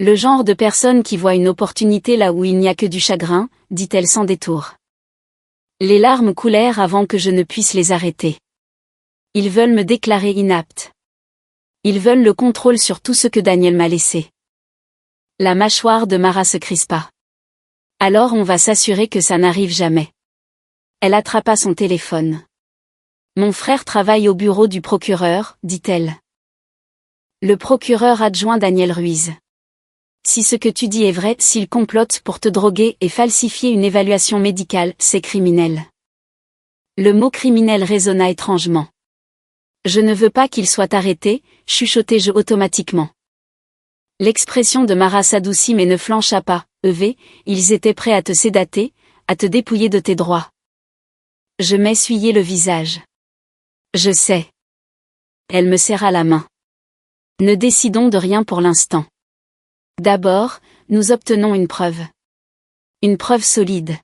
Speaker 1: Le genre de personne qui voit une opportunité là où il n'y a que du chagrin, dit-elle sans détour. Les larmes coulèrent avant que je ne puisse les arrêter. Ils veulent me déclarer inapte. Ils veulent le contrôle sur tout ce que Daniel m'a laissé. La mâchoire de Mara se crispa. Alors on va s'assurer que ça n'arrive jamais. Elle attrapa son téléphone. Mon frère travaille au bureau du procureur, dit-elle. Le procureur adjoint Daniel Ruiz. Si ce que tu dis est vrai, s'il complote pour te droguer et falsifier une évaluation médicale, c'est criminel. Le mot criminel résonna étrangement. Je ne veux pas qu'il soit arrêté, chuchotai-je automatiquement. L'expression de Mara s'adoucit mais ne flancha pas. Eve, ils étaient prêts à te sédater, à te dépouiller de tes droits. Je m'essuyai le visage. Je sais. Elle me serra la main. Ne décidons de rien pour l'instant. D'abord, nous obtenons une preuve. Une preuve solide.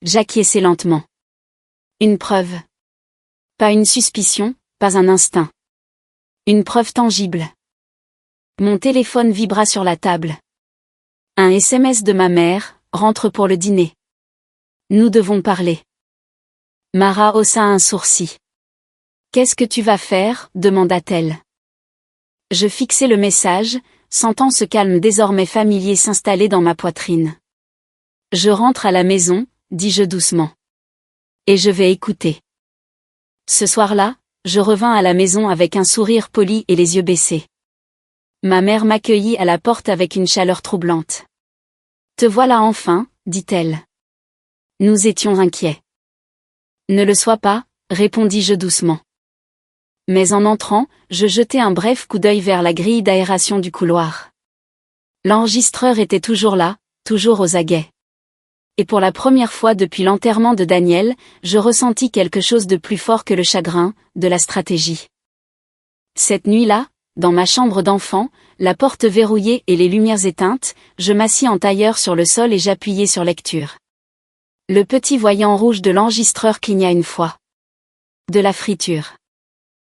Speaker 1: J'acquiesçai lentement. Une preuve. Pas une suspicion, pas un instinct. Une preuve tangible. Mon téléphone vibra sur la table. Un SMS de ma mère, rentre pour le dîner. Nous devons parler. Mara haussa un sourcil. Qu'est-ce que tu vas faire, demanda-t-elle. Je fixai le message, sentant ce calme désormais familier s'installer dans ma poitrine. Je rentre à la maison, dis-je doucement. Et je vais écouter. Ce soir-là, je revins à la maison avec un sourire poli et les yeux baissés. Ma mère m'accueillit à la porte avec une chaleur troublante. Te voilà enfin, dit-elle. Nous étions inquiets. Ne le sois pas, répondis-je doucement. Mais en entrant, je jetai un bref coup d'œil vers la grille d'aération du couloir. L'enregistreur était toujours là, toujours aux aguets. Et pour la première fois depuis l'enterrement de Daniel, je ressentis quelque chose de plus fort que le chagrin, de la stratégie. Cette nuit-là, dans ma chambre d'enfant, la porte verrouillée et les lumières éteintes, je m'assis en tailleur sur le sol et j'appuyai sur lecture. Le petit voyant rouge de l'enregistreur cligna une fois. De la friture.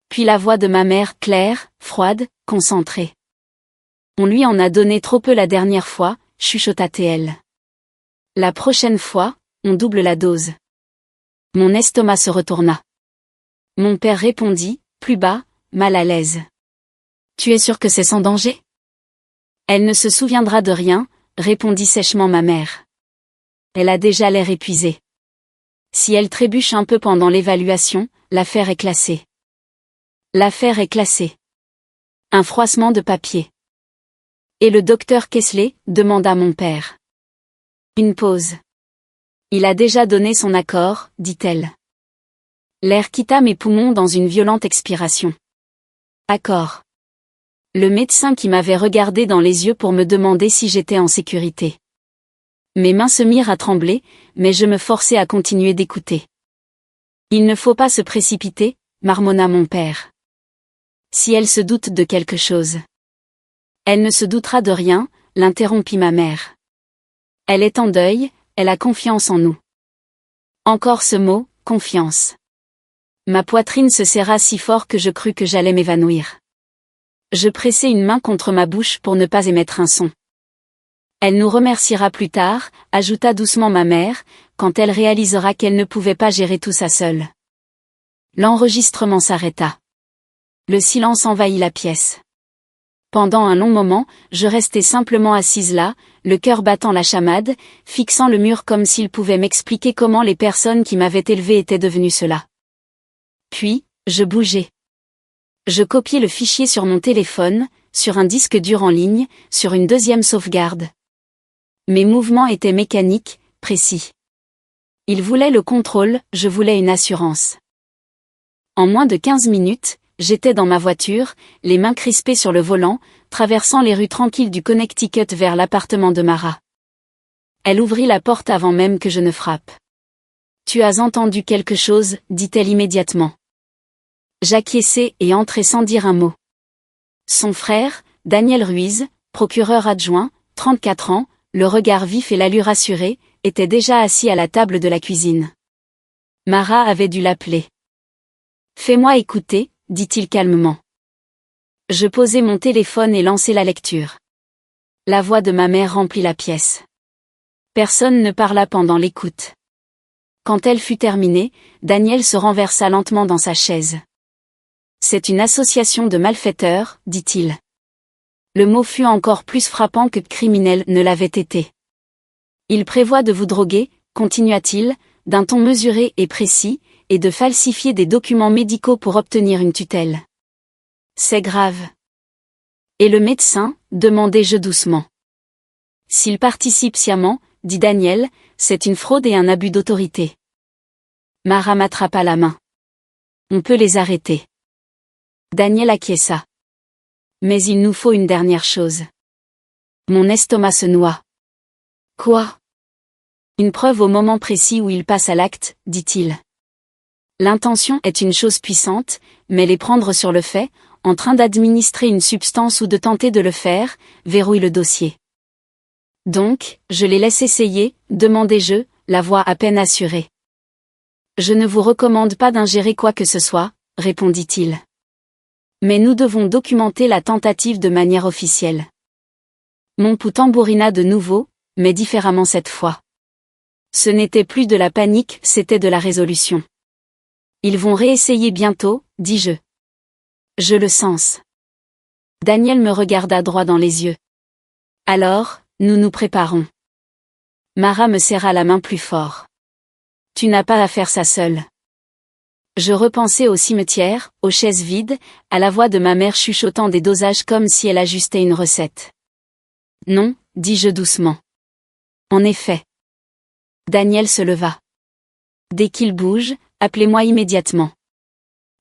Speaker 1: Puis la voix de ma mère, claire, froide, concentrée. On lui en a donné trop peu la dernière fois, chuchota TL. La prochaine fois, on double la dose. Mon estomac se retourna. Mon père répondit, plus bas, mal à l'aise. Tu es sûr que c'est sans danger? Elle ne se souviendra de rien, répondit sèchement ma mère. Elle a déjà l'air épuisée. Si elle trébuche un peu pendant l'évaluation, l'affaire est classée. L'affaire est classée. Un froissement de papier. Et le docteur Kessler, demanda mon père. Une pause. Il a déjà donné son accord, dit-elle. L'air quitta mes poumons dans une violente expiration. Accord. Le médecin qui m'avait regardé dans les yeux pour me demander si j'étais en sécurité. Mes mains se mirent à trembler, mais je me forçai à continuer d'écouter. Il ne faut pas se précipiter, marmonna mon père. Si elle se doute de quelque chose. Elle ne se doutera de rien, l'interrompit ma mère. Elle est en deuil, elle a confiance en nous. Encore ce mot, confiance. Ma poitrine se serra si fort que je crus que j'allais m'évanouir. Je pressai une main contre ma bouche pour ne pas émettre un son. Elle nous remerciera plus tard, ajouta doucement ma mère, quand elle réalisera qu'elle ne pouvait pas gérer tout ça seule. L'enregistrement s'arrêta. Le silence envahit la pièce. Pendant un long moment, je restais simplement assise là, le cœur battant la chamade, fixant le mur comme s'il pouvait m'expliquer comment les personnes qui m'avaient élevée étaient devenues cela. Puis, je bougeais. Je copiais le fichier sur mon téléphone, sur un disque dur en ligne, sur une deuxième sauvegarde. Mes mouvements étaient mécaniques, précis. Il voulait le contrôle, je voulais une assurance. En moins de 15 minutes, j'étais dans ma voiture, les mains crispées sur le volant, traversant les rues tranquilles du Connecticut vers l'appartement de Mara. Elle ouvrit la porte avant même que je ne frappe. « Tu as entendu quelque chose » dit-elle immédiatement. J'acquiesçai et entrai sans dire un mot. Son frère, Daniel Ruiz, procureur adjoint, 34 ans, le regard vif et l'allure assurée, était déjà assis à la table de la cuisine. Mara avait dû l'appeler. « Fais-moi écouter » dit-il calmement. Je posai mon téléphone et lançai la lecture. La voix de ma mère remplit la pièce. Personne ne parla pendant l'écoute. Quand elle fut terminée, Daniel se renversa lentement dans sa chaise. « C'est une association de malfaiteurs, dit-il. Le mot fut encore plus frappant que criminel ne l'avait été. Il prévoit de vous droguer, continua-t-il, d'un ton mesuré et précis, et de falsifier des documents médicaux pour obtenir une tutelle. C'est grave. Et le médecin, demandai-je doucement. S'il participe sciemment, dit Daniel, c'est une fraude et un abus d'autorité. Mara m'attrapa la main. On peut les arrêter. Daniel acquiesça. Mais il nous faut une dernière chose. Mon estomac se noie. Quoi? Une preuve au moment précis où il passe à l'acte, dit-il. L'intention est une chose puissante, mais les prendre sur le fait, en train d'administrer une substance ou de tenter de le faire, verrouille le dossier. Donc, je les laisse essayer, demandai-je, la voix à peine assurée. Je ne vous recommande pas d'ingérer quoi que ce soit, répondit-il. Mais nous devons documenter la tentative de manière officielle. Mon pouls tambourina de nouveau, mais différemment cette fois. Ce n'était plus de la panique, c'était de la résolution. Ils vont réessayer bientôt, dis-je. Je le sens. Daniel me regarda droit dans les yeux. Alors, nous nous préparons. Mara me serra la main plus fort. Tu n'as pas à faire ça seule. Je repensai au cimetière, aux chaises vides, à la voix de ma mère chuchotant des dosages comme si elle ajustait une recette. Non, dis-je doucement. En effet. Daniel se leva. Dès qu'il bouge, appelez-moi immédiatement.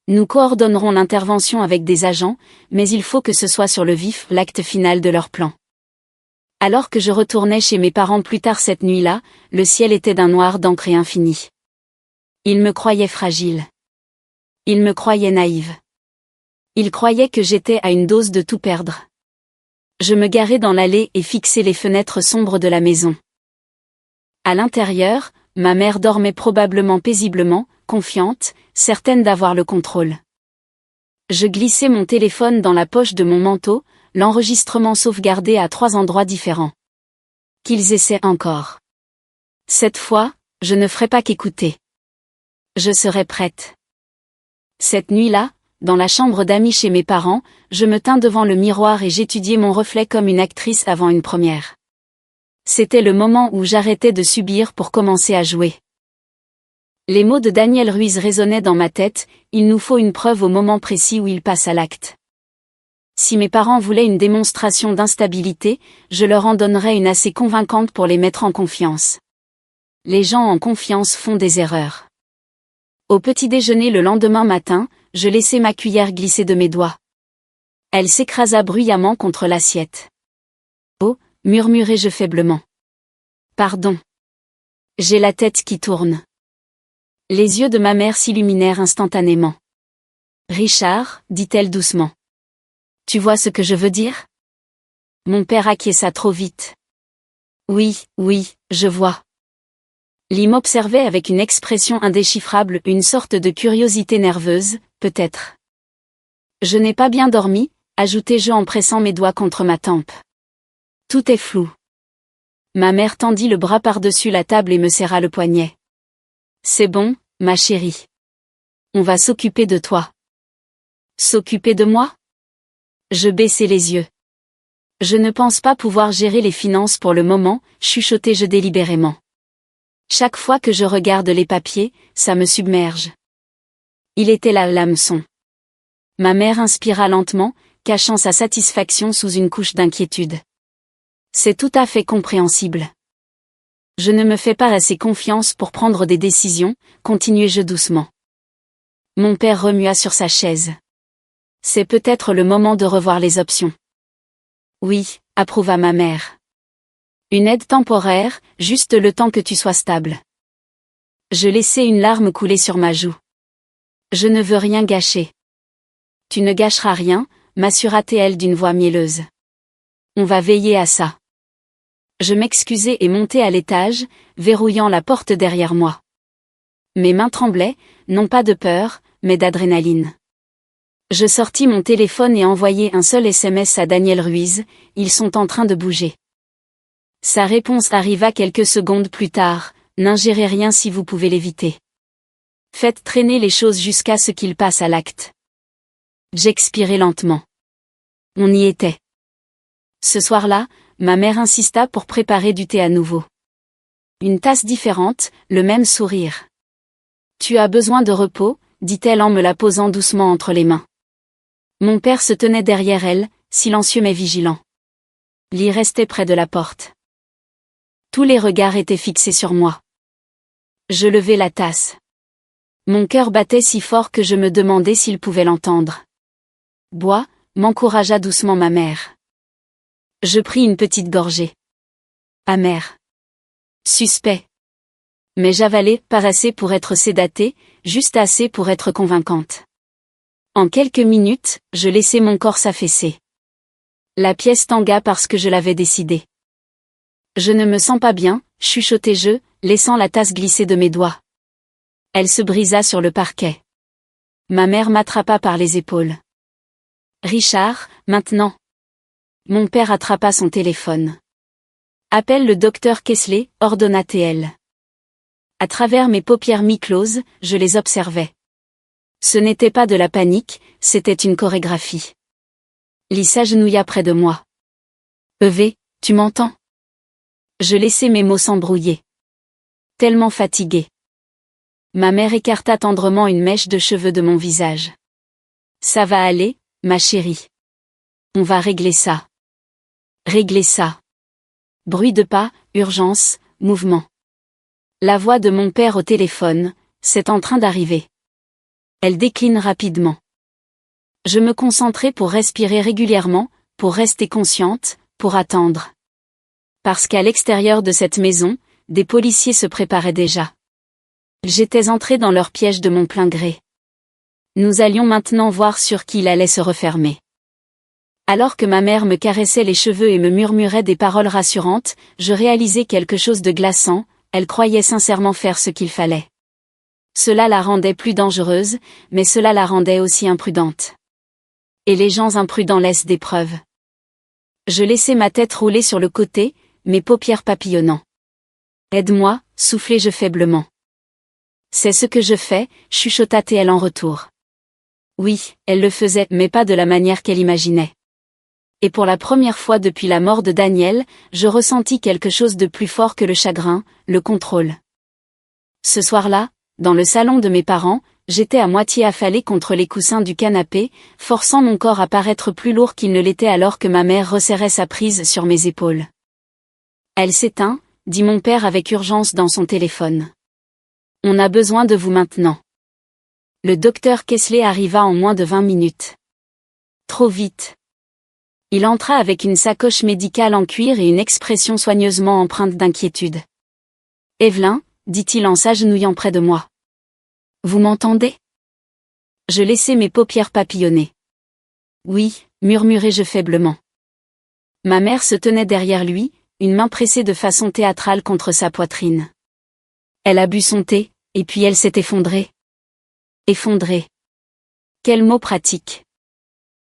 Speaker 1: Nous coordonnerons l'intervention avec des agents, mais il faut que ce soit sur le vif, l'acte final de leur plan. Alors que je retournais chez mes parents plus tard cette nuit-là, le ciel était d'un noir d'encre et infini. Ils me croyaient fragile. Ils me croyaient naïve. Ils croyaient que j'étais à une dose de tout perdre. Je me garai dans l'allée et fixai les fenêtres sombres de la maison. À l'intérieur, ma mère dormait probablement paisiblement, confiante, certaine d'avoir le contrôle. Je glissai mon téléphone dans la poche de mon manteau, l'enregistrement sauvegardé à 3 endroits différents. Qu'ils essaient encore. Cette fois, je ne ferai pas qu'écouter. Je serai prête. Cette nuit-là, dans la chambre d'amis chez mes parents, je me tins devant le miroir et j'étudiais mon reflet comme une actrice avant une première. C'était le moment où j'arrêtais de subir pour commencer à jouer. Les mots de Daniel Ruiz résonnaient dans ma tête, il nous faut une preuve au moment précis où il passe à l'acte. Si mes parents voulaient une démonstration d'instabilité, je leur en donnerais une assez convaincante pour les mettre en confiance. Les gens en confiance font des erreurs. Au petit déjeuner le lendemain matin, je laissai ma cuillère glisser de mes doigts. Elle s'écrasa bruyamment contre l'assiette. Oh, murmurai-je faiblement. Pardon. J'ai la tête qui tourne. Les yeux de ma mère s'illuminèrent instantanément. Richard, dit-elle doucement. Tu vois ce que je veux dire? Mon père acquiesça trop vite. Oui, je vois. Lee m'observait avec une expression indéchiffrable, une sorte de curiosité nerveuse, peut-être. Je n'ai pas bien dormi, ajoutai-je en pressant mes doigts contre ma tempe. Tout est flou. Ma mère tendit le bras par-dessus la table et me serra le poignet. C'est bon, ma chérie. On va s'occuper de toi. S'occuper de moi? Je baissai les yeux. Je ne pense pas pouvoir gérer les finances pour le moment, chuchotai-je délibérément. Chaque fois que je regarde les papiers, ça me submerge. Il était là l'hameçon. Ma mère inspira lentement, cachant sa satisfaction sous une couche d'inquiétude. C'est tout à fait compréhensible. Je ne me fais pas assez confiance pour prendre des décisions, continuai-je doucement. Mon père remua sur sa chaise. C'est peut-être le moment de revoir les options. Oui, approuva ma mère. Une aide temporaire, juste le temps que tu sois stable. Je laissai une larme couler sur ma joue. Je ne veux rien gâcher. Tu ne gâcheras rien, m'assura-t-elle d'une voix mielleuse. On va veiller à ça. Je m'excusai et montai à l'étage, verrouillant la porte derrière moi. Mes mains tremblaient, non pas de peur, mais d'adrénaline. Je sortis mon téléphone et envoyai un seul SMS à Daniel Ruiz, ils sont en train de bouger. Sa réponse arriva quelques secondes plus tard, n'ingérez rien si vous pouvez l'éviter. Faites traîner les choses jusqu'à ce qu'il passe à l'acte. J'expirai lentement. On y était. Ce soir-là, ma mère insista pour préparer du thé à nouveau. Une tasse différente, le même sourire. Tu as besoin de repos, dit-elle en me la posant doucement entre les mains. Mon père se tenait derrière elle, silencieux mais vigilant. Lee restait près de la porte. Tous les regards étaient fixés sur moi. Je levai la tasse. Mon cœur battait si fort que je me demandais s'il pouvait l'entendre. Bois, m'encouragea doucement ma mère. Je pris une petite gorgée. Amère. Suspect. Mais j'avalai, pas assez pour être sédatée, juste assez pour être convaincante. En quelques minutes, je laissai mon corps s'affaisser. La pièce tangua parce que je l'avais décidé. Je ne me sens pas bien, chuchotai-je, laissant la tasse glisser de mes doigts. Elle se brisa sur le parquet. Ma mère m'attrapa par les épaules. Richard, maintenant. Mon père attrapa son téléphone. Appelle le docteur Kessler, ordonna-t-elle. À travers mes paupières mi-closes, je les observais. Ce n'était pas de la panique, c'était une chorégraphie. Lee s'agenouilla près de moi. EV, tu m'entends? Je laissai mes mots s'embrouiller. Tellement fatiguée. Ma mère écarta tendrement une mèche de cheveux de mon visage. Ça va aller, ma chérie. On va régler ça. Régler ça. Bruit de pas, urgence, mouvement. La voix de mon père au téléphone, c'est en train d'arriver. Elle décline rapidement. Je me concentrai pour respirer régulièrement, pour rester consciente, pour attendre. Parce qu'à l'extérieur de cette maison, des policiers se préparaient déjà. J'étais entrée dans leur piège de mon plein gré. Nous allions maintenant voir sur qui il allait se refermer. Alors que ma mère me caressait les cheveux et me murmurait des paroles rassurantes, je réalisais quelque chose de glaçant, elle croyait sincèrement faire ce qu'il fallait. Cela la rendait plus dangereuse, mais cela la rendait aussi imprudente. Et les gens imprudents laissent des preuves. Je laissai ma tête rouler sur le côté, mes paupières papillonnant. Aide-moi, soufflai-je faiblement. C'est ce que je fais, chuchota-t-elle en retour. Oui, elle le faisait, mais pas de la manière qu'elle imaginait. Et pour la première fois depuis la mort de Daniel, je ressentis quelque chose de plus fort que le chagrin, le contrôle. Ce soir-là, dans le salon de mes parents, j'étais à moitié affalée contre les coussins du canapé, forçant mon corps à paraître plus lourd qu'il ne l'était alors que ma mère resserrait sa prise sur mes épaules. Elle s'éteint, dit mon père avec urgence dans son téléphone. On a besoin de vous maintenant. Le docteur Kesley arriva en moins de 20 minutes. Trop vite. Il entra avec une sacoche médicale en cuir et une expression soigneusement empreinte d'inquiétude. Evelyn, dit-il en s'agenouillant près de moi. Vous m'entendez? Je laissai mes paupières papillonner. Oui, murmurai-je faiblement. Ma mère se tenait derrière lui, une main pressée de façon théâtrale contre sa poitrine. Elle a bu son thé, et puis elle s'est effondrée. Effondrée. Quel mot pratique.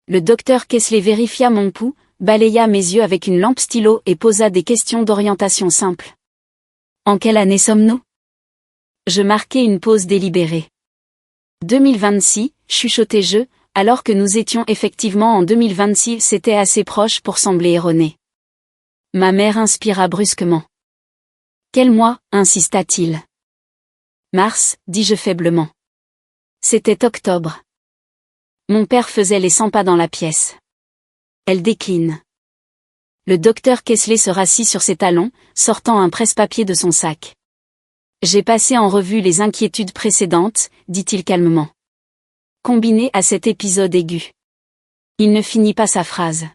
Speaker 1: Le docteur Kesley vérifia mon pouls, balaya mes yeux avec une lampe stylo et posa des questions d'orientation simples. En quelle année sommes-nous? Je marquai une pause délibérée. 2026, chuchotai-je, alors que nous étions effectivement en 2026, c'était assez proche pour sembler erroné. Ma mère inspira brusquement. Quel mois, insista-t-il. Mars, dis-je faiblement. C'était octobre. Mon père faisait les 100 pas dans la pièce. Elle décline. Le docteur Kesley se rassit sur ses talons, sortant un presse-papier de son sac. J'ai passé en revue les inquiétudes précédentes, dit-il calmement. Combinées à cet épisode aigu. Il ne finit pas sa phrase.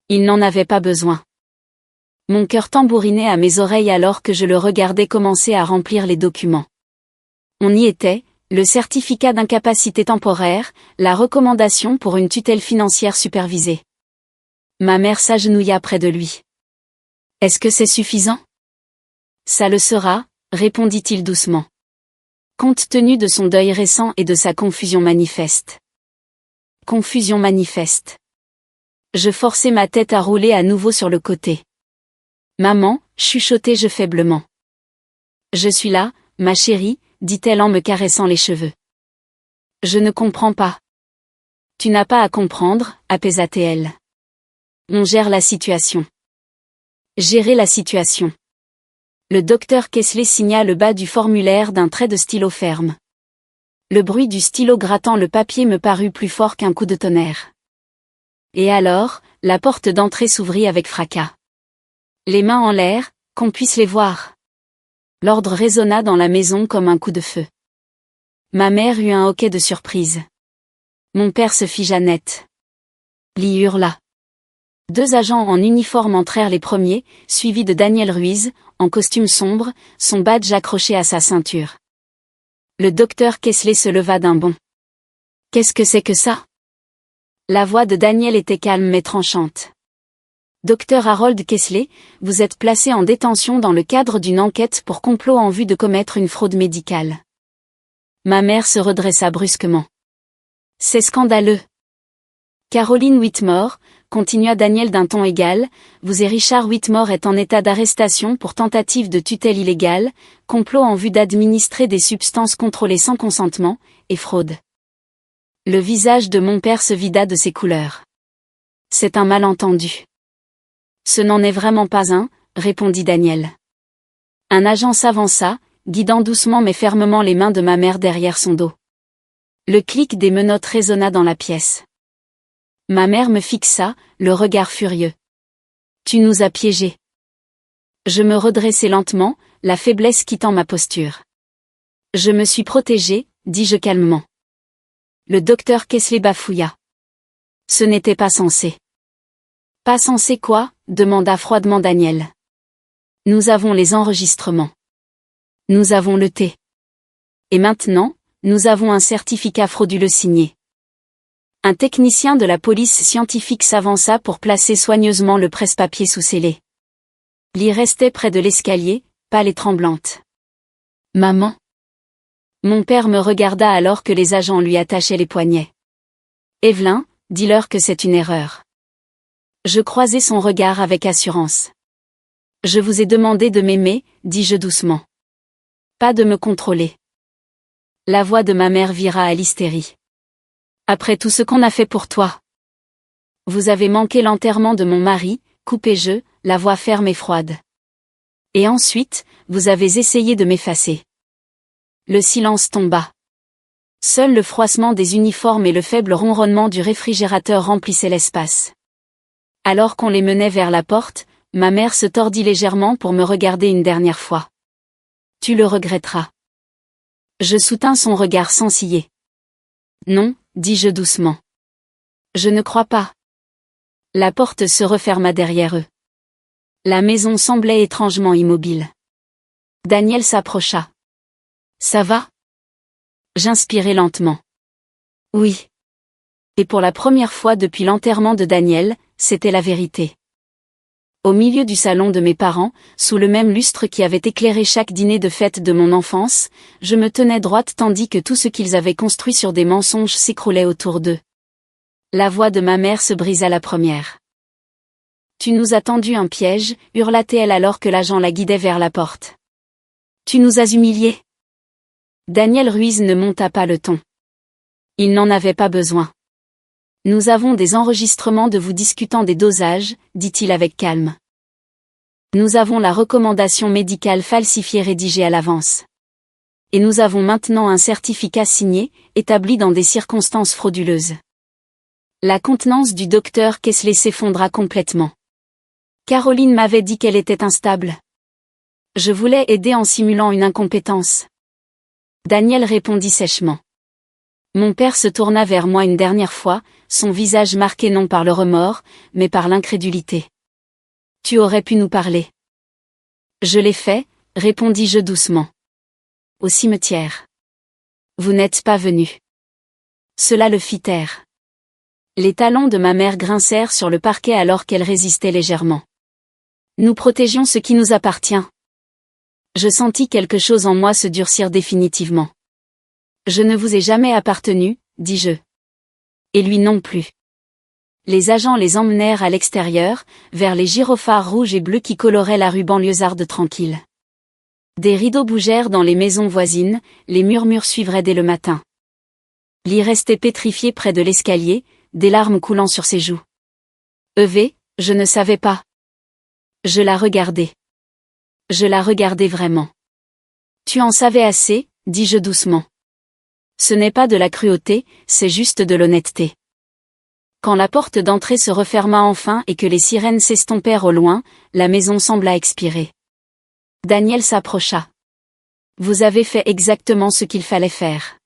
Speaker 1: Il n'en avait pas besoin. Mon cœur tambourinait à mes oreilles alors que je le regardais commencer à remplir les documents. On y était, le certificat d'incapacité temporaire, la recommandation pour une tutelle financière supervisée. Ma mère s'agenouilla près de lui. Est-ce que c'est suffisant? Ça le sera, répondit-il doucement. Compte tenu de son deuil récent et de sa confusion manifeste. Confusion manifeste. Je forçai ma tête à rouler à nouveau sur le côté. Maman, chuchotai-je faiblement. Je suis là, ma chérie, dit-elle en me caressant les cheveux. Je ne comprends pas. Tu n'as pas à comprendre, apaisa-t-elle. On gère la situation. Gérer la situation. Le docteur Kesley signa le bas du formulaire d'un trait de stylo ferme. Le bruit du stylo grattant le papier me parut plus fort qu'un coup de tonnerre. Et alors, la porte d'entrée s'ouvrit avec fracas. Les mains en l'air, qu'on puisse les voir. L'ordre résonna dans la maison comme un coup de feu. Ma mère eut un hoquet de surprise. Mon père se figea net. Lee hurla. 2 agents en uniforme entrèrent les premiers, suivis de Daniel Ruiz, en costume sombre, son badge accroché à sa ceinture. Le docteur Kesley se leva d'un bond. Qu'est-ce que c'est que ça? La voix de Daniel était calme mais tranchante. Docteur Harold Kesley, vous êtes placé en détention dans le cadre d'une enquête pour complot en vue de commettre une fraude médicale. Ma mère se redressa brusquement. C'est scandaleux. Caroline Whitmore, continua Daniel d'un ton égal, vous et Richard Whitmore êtes en état d'arrestation pour tentative de tutelle illégale, complot en vue d'administrer des substances contrôlées sans consentement, et fraude. Le visage de mon père se vida de ses couleurs. C'est un malentendu. Ce n'en est vraiment pas un, répondit Daniel. Un agent s'avança, guidant doucement mais fermement les mains de ma mère derrière son dos. Le clic des menottes résonna dans la pièce. Ma mère me fixa, le regard furieux. Tu nous as piégés. Je me redressai lentement, la faiblesse quittant ma posture. Je me suis protégée, dis-je calmement. Le docteur Kesley bafouilla. Ce n'était pas censé. Pas censé quoi? Demanda froidement Daniel. Nous avons les enregistrements. Nous avons le thé. Et maintenant, nous avons un certificat frauduleux signé. Un technicien de la police scientifique s'avança pour placer soigneusement le presse-papier sous scellé. Lee restait près de l'escalier, pâle et tremblante. Maman. Mon père me regarda alors que les agents lui attachaient les poignets. Evelyn, dis-leur que c'est une erreur. Je croisai son regard avec assurance. Je vous ai demandé de m'aimer, dis-je doucement. Pas de me contrôler. La voix de ma mère vira à l'hystérie. Après tout ce qu'on a fait pour toi. Vous avez manqué l'enterrement de mon mari, coupai-je, la voix ferme et froide. Et ensuite, vous avez essayé de m'effacer. Le silence tomba. Seul le froissement des uniformes et le faible ronronnement du réfrigérateur remplissaient l'espace. Alors qu'on les menait vers la porte, ma mère se tordit légèrement pour me regarder une dernière fois. Tu le regretteras. Je soutins son regard sans ciller. Non, dis-je doucement. Je ne crois pas. La porte se referma derrière eux. La maison semblait étrangement immobile. Daniel s'approcha. Ça va? J'inspirai lentement. Oui. Et pour la première fois depuis l'enterrement de Daniel, c'était la vérité. Au milieu du salon de mes parents, sous le même lustre qui avait éclairé chaque dîner de fête de mon enfance, je me tenais droite tandis que tout ce qu'ils avaient construit sur des mensonges s'écroulait autour d'eux. La voix de ma mère se brisa la première. Tu nous as tendu un piège, hurla-t-elle alors que l'agent la guidait vers la porte. Tu nous as humiliés. Daniel Ruiz ne monta pas le ton. Il n'en avait pas besoin. Nous avons des enregistrements de vous discutant des dosages, dit-il avec calme. Nous avons la recommandation médicale falsifiée rédigée à l'avance. Et nous avons maintenant un certificat signé, établi dans des circonstances frauduleuses. La contenance du docteur Kessler s'effondra complètement. Caroline m'avait dit qu'elle était instable. Je voulais aider en simulant une incompétence. Daniel répondit sèchement. Mon père se tourna vers moi une dernière fois, son visage marqué non par le remords, mais par l'incrédulité. Tu aurais pu nous parler. Je l'ai fait, répondis-je doucement. Au cimetière. Vous n'êtes pas venu. Cela le fit taire. Les talons de ma mère grincèrent sur le parquet alors qu'elle résistait légèrement. Nous protégions ce qui nous appartient. Je sentis quelque chose en moi se durcir définitivement. Je ne vous ai jamais appartenu, dis-je. Et lui non plus. Les agents les emmenèrent à l'extérieur, vers les gyrophares rouges et bleus qui coloraient la rue banlieusarde tranquille. Des rideaux bougèrent dans les maisons voisines, les murmures suivraient dès le matin. Lee restait pétrifié près de l'escalier, des larmes coulant sur ses joues. Evée, je ne savais pas. Je la regardais. Je la regardais vraiment. Tu en savais assez, dis-je doucement. Ce n'est pas de la cruauté, c'est juste de l'honnêteté. Quand la porte d'entrée se referma enfin et que les sirènes s'estompèrent au loin, la maison sembla expirer. Daniel s'approcha. Vous avez fait exactement ce qu'il fallait faire.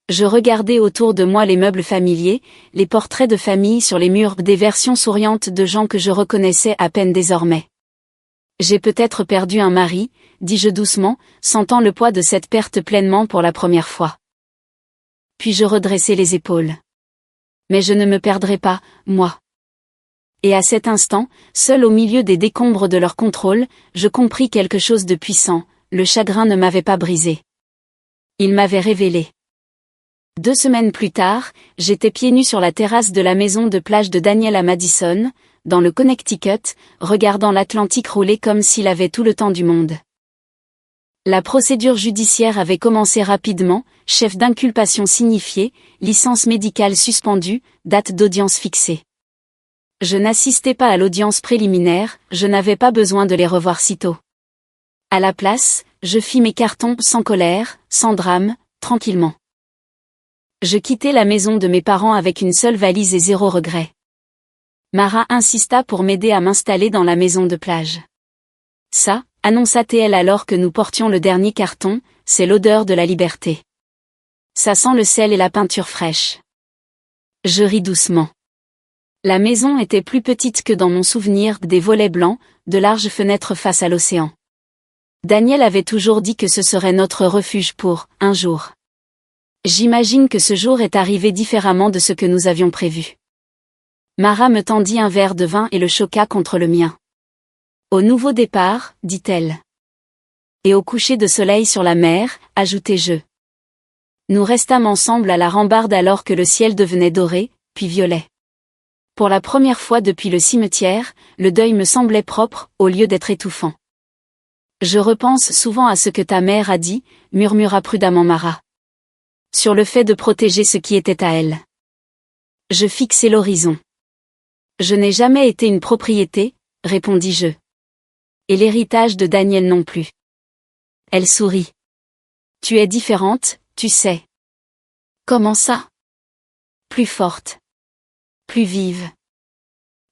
Speaker 1: Je regardais autour de moi les meubles familiers, les portraits de famille sur les murs, des versions souriantes de gens que je reconnaissais à peine désormais. J'ai peut-être perdu un mari, dis-je doucement, sentant le poids de cette perte pleinement pour la première fois. Puis je redressai les épaules. Mais je ne me perdrai pas, moi. Et à cet instant, seul au milieu des décombres de leur contrôle, je compris quelque chose de puissant, le chagrin ne m'avait pas brisé. Il m'avait révélé. 2 semaines plus tard, j'étais pieds nus sur la terrasse de la maison de plage de Daniel à Madison, dans le Connecticut, regardant l'Atlantique rouler comme s'il avait tout le temps du monde. La procédure judiciaire avait commencé rapidement, chef d'inculpation signifié, licence médicale suspendue, date d'audience fixée. Je n'assistais pas à l'audience préliminaire, je n'avais pas besoin de les revoir sitôt. À la place, je fis mes cartons sans colère, sans drame, tranquillement. Je quittai la maison de mes parents avec une seule valise et 0 regret. Mara insista pour m'aider à m'installer dans la maison de plage. Ça, annonça-t-elle alors que nous portions le dernier carton, c'est l'odeur de la liberté. Ça sent le sel et la peinture fraîche. Je ris doucement. La maison était plus petite que dans mon souvenir, des volets blancs, de larges fenêtres face à l'océan. Daniel avait toujours dit que ce serait notre refuge pour un jour. J'imagine que ce jour est arrivé différemment de ce que nous avions prévu. Mara me tendit un verre de vin et le choqua contre le mien. Au nouveau départ, dit-elle. Et au coucher de soleil sur la mer, ajoutai-je. Nous restâmes ensemble à la rambarde alors que le ciel devenait doré, puis violet. Pour la première fois depuis le cimetière, le deuil me semblait propre, au lieu d'être étouffant. Je repense souvent à ce que ta mère a dit, murmura prudemment Mara. Sur le fait de protéger ce qui était à elle. Je fixai l'horizon. Je n'ai jamais été une propriété, répondis-je. Et l'héritage de Daniel non plus. Elle sourit. Tu es différente, tu sais. Comment ça? Plus forte. Plus vive.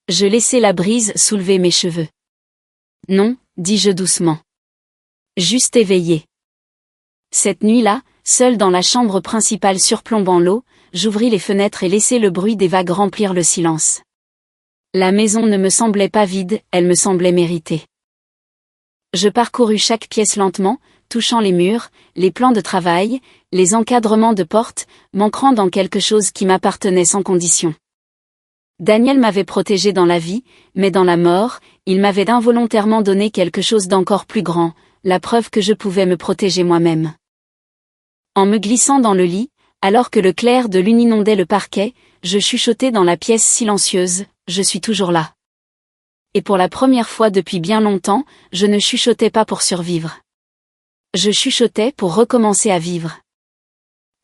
Speaker 1: Je laissai la brise soulever mes cheveux. Non, dis-je doucement. Juste éveillée. Cette nuit-là, seule dans la chambre principale surplombant l'eau, j'ouvris les fenêtres et laissai le bruit des vagues remplir le silence. La maison ne me semblait pas vide, elle me semblait méritée. Je parcourus chaque pièce lentement, touchant les murs, les plans de travail, les encadrements de portes, m'ancrant dans quelque chose qui m'appartenait sans condition. Daniel m'avait protégé dans la vie, mais dans la mort, il m'avait involontairement donné quelque chose d'encore plus grand, la preuve que je pouvais me protéger moi-même. En me glissant dans le lit, alors que le clair de lune inondait le parquet, je chuchotai dans la pièce silencieuse, je suis toujours là. Et pour la première fois depuis bien longtemps, je ne chuchotais pas pour survivre. Je chuchotais pour recommencer à vivre.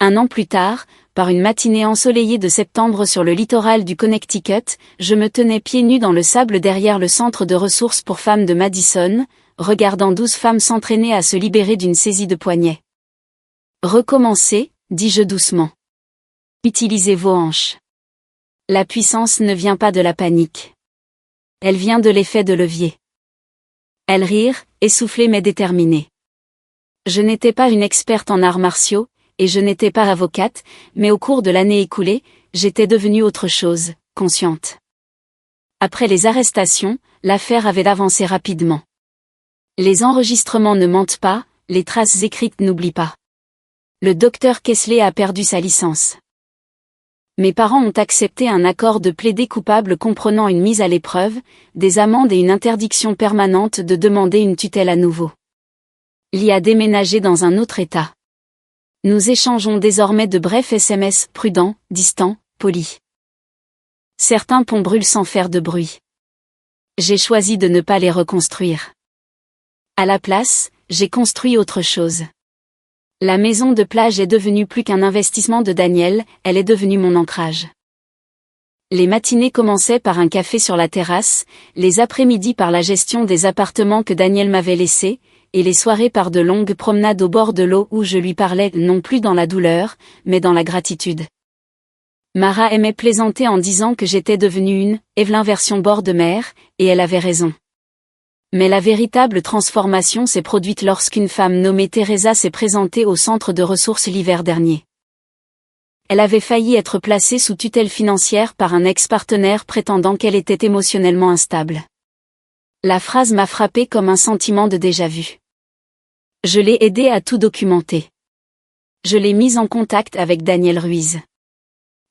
Speaker 1: 1 an plus tard, par une matinée ensoleillée de septembre sur le littoral du Connecticut, je me tenais pieds nus dans le sable derrière le centre de ressources pour femmes de Madison, regardant 12 femmes s'entraîner à se libérer d'une saisie de poignet. Recommencez, dis-je doucement. Utilisez vos hanches. La puissance ne vient pas de la panique. Elle vient de l'effet de levier. Elles rirent, essoufflées mais déterminées. Je n'étais pas une experte en arts martiaux, et je n'étais pas avocate, mais au cours de l'année écoulée, j'étais devenue autre chose, consciente. Après les arrestations, l'affaire avait avancé rapidement. Les enregistrements ne mentent pas, les traces écrites n'oublient pas. Le docteur Kessler a perdu sa licence. Mes parents ont accepté un accord de plaider coupable comprenant une mise à l'épreuve, des amendes et une interdiction permanente de demander une tutelle à nouveau. Lee a déménagé dans un autre état. Nous échangeons désormais de brefs SMS prudents, distants, polis. Certains ponts brûlent sans faire de bruit. J'ai choisi de ne pas les reconstruire. À la place, j'ai construit autre chose. La maison de plage est devenue plus qu'un investissement de Daniel, elle est devenue mon ancrage. Les matinées commençaient par un café sur la terrasse, les après-midi par la gestion des appartements que Daniel m'avait laissés, et les soirées par de longues promenades au bord de l'eau où je lui parlais non plus dans la douleur, mais dans la gratitude. Mara aimait plaisanter en disant que j'étais devenue une Evelyn version bord de mer, et elle avait raison. Mais la véritable transformation s'est produite lorsqu'une femme nommée Teresa s'est présentée au centre de ressources l'hiver dernier. Elle avait failli être placée sous tutelle financière par un ex-partenaire prétendant qu'elle était émotionnellement instable. La phrase m'a frappée comme un sentiment de déjà-vu. Je l'ai aidée à tout documenter. Je l'ai mise en contact avec Daniel Ruiz.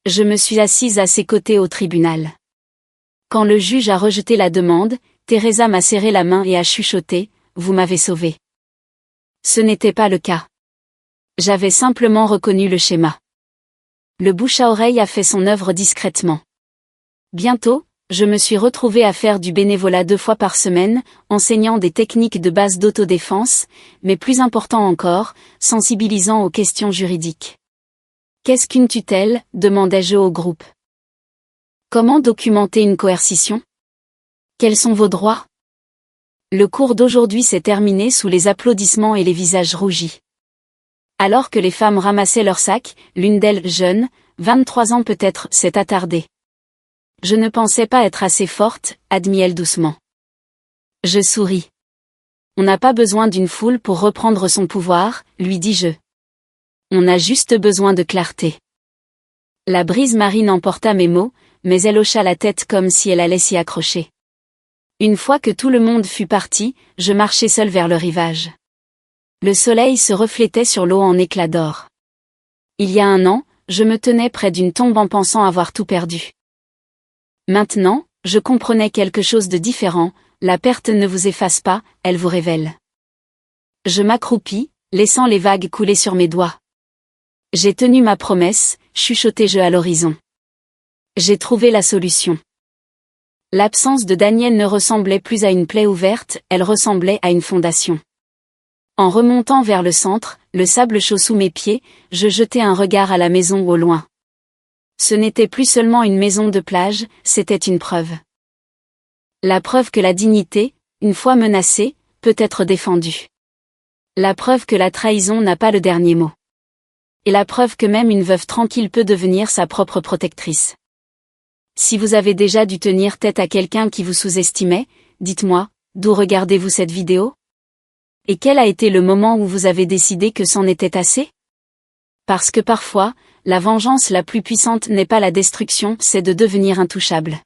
Speaker 1: Je me suis assise à ses côtés au tribunal. Quand le juge a rejeté la demande, Teresa m'a serré la main et a chuchoté « Vous m'avez sauvée ». Ce n'était pas le cas. J'avais simplement reconnu le schéma. Le bouche à oreille a fait son œuvre discrètement. Bientôt, je me suis retrouvée à faire du bénévolat 2 fois par semaine, enseignant des techniques de base d'autodéfense, mais plus important encore, sensibilisant aux questions juridiques. Qu'est-ce qu'une tutelle ? Demandai-je au groupe. Comment documenter une coercition ? Quels sont vos droits ? Le cours d'aujourd'hui s'est terminé sous les applaudissements et les visages rougis. Alors que les femmes ramassaient leurs sacs, l'une d'elles, jeune, 23 ans peut-être, s'est attardée. Je ne pensais pas être assez forte, admit-elle doucement. Je souris. On n'a pas besoin d'une foule pour reprendre son pouvoir, lui dis-je. On a juste besoin de clarté. La brise marine emporta mes mots, mais elle hocha la tête comme si elle allait s'y accrocher. Une fois que tout le monde fut parti, je marchai seul vers le rivage. Le soleil se reflétait sur l'eau en éclats d'or. Il y a 1 an, je me tenais près d'une tombe en pensant avoir tout perdu. Maintenant, je comprenais quelque chose de différent, la perte ne vous efface pas, elle vous révèle. Je m'accroupis, laissant les vagues couler sur mes doigts. J'ai tenu ma promesse, chuchotai-je à l'horizon. J'ai trouvé la solution. L'absence de Daniel ne ressemblait plus à une plaie ouverte, elle ressemblait à une fondation. En remontant vers le centre, le sable chaud sous mes pieds, je jetai un regard à la maison au loin. Ce n'était plus seulement une maison de plage, c'était une preuve. La preuve que la dignité, une fois menacée, peut être défendue. La preuve que la trahison n'a pas le dernier mot. Et la preuve que même une veuve tranquille peut devenir sa propre protectrice. Si vous avez déjà dû tenir tête à quelqu'un qui vous sous-estimait, dites-moi, d'où regardez-vous cette vidéo? Et quel a été le moment où vous avez décidé que c'en était assez? Parce que parfois, la vengeance la plus puissante n'est pas la destruction, c'est de devenir intouchable.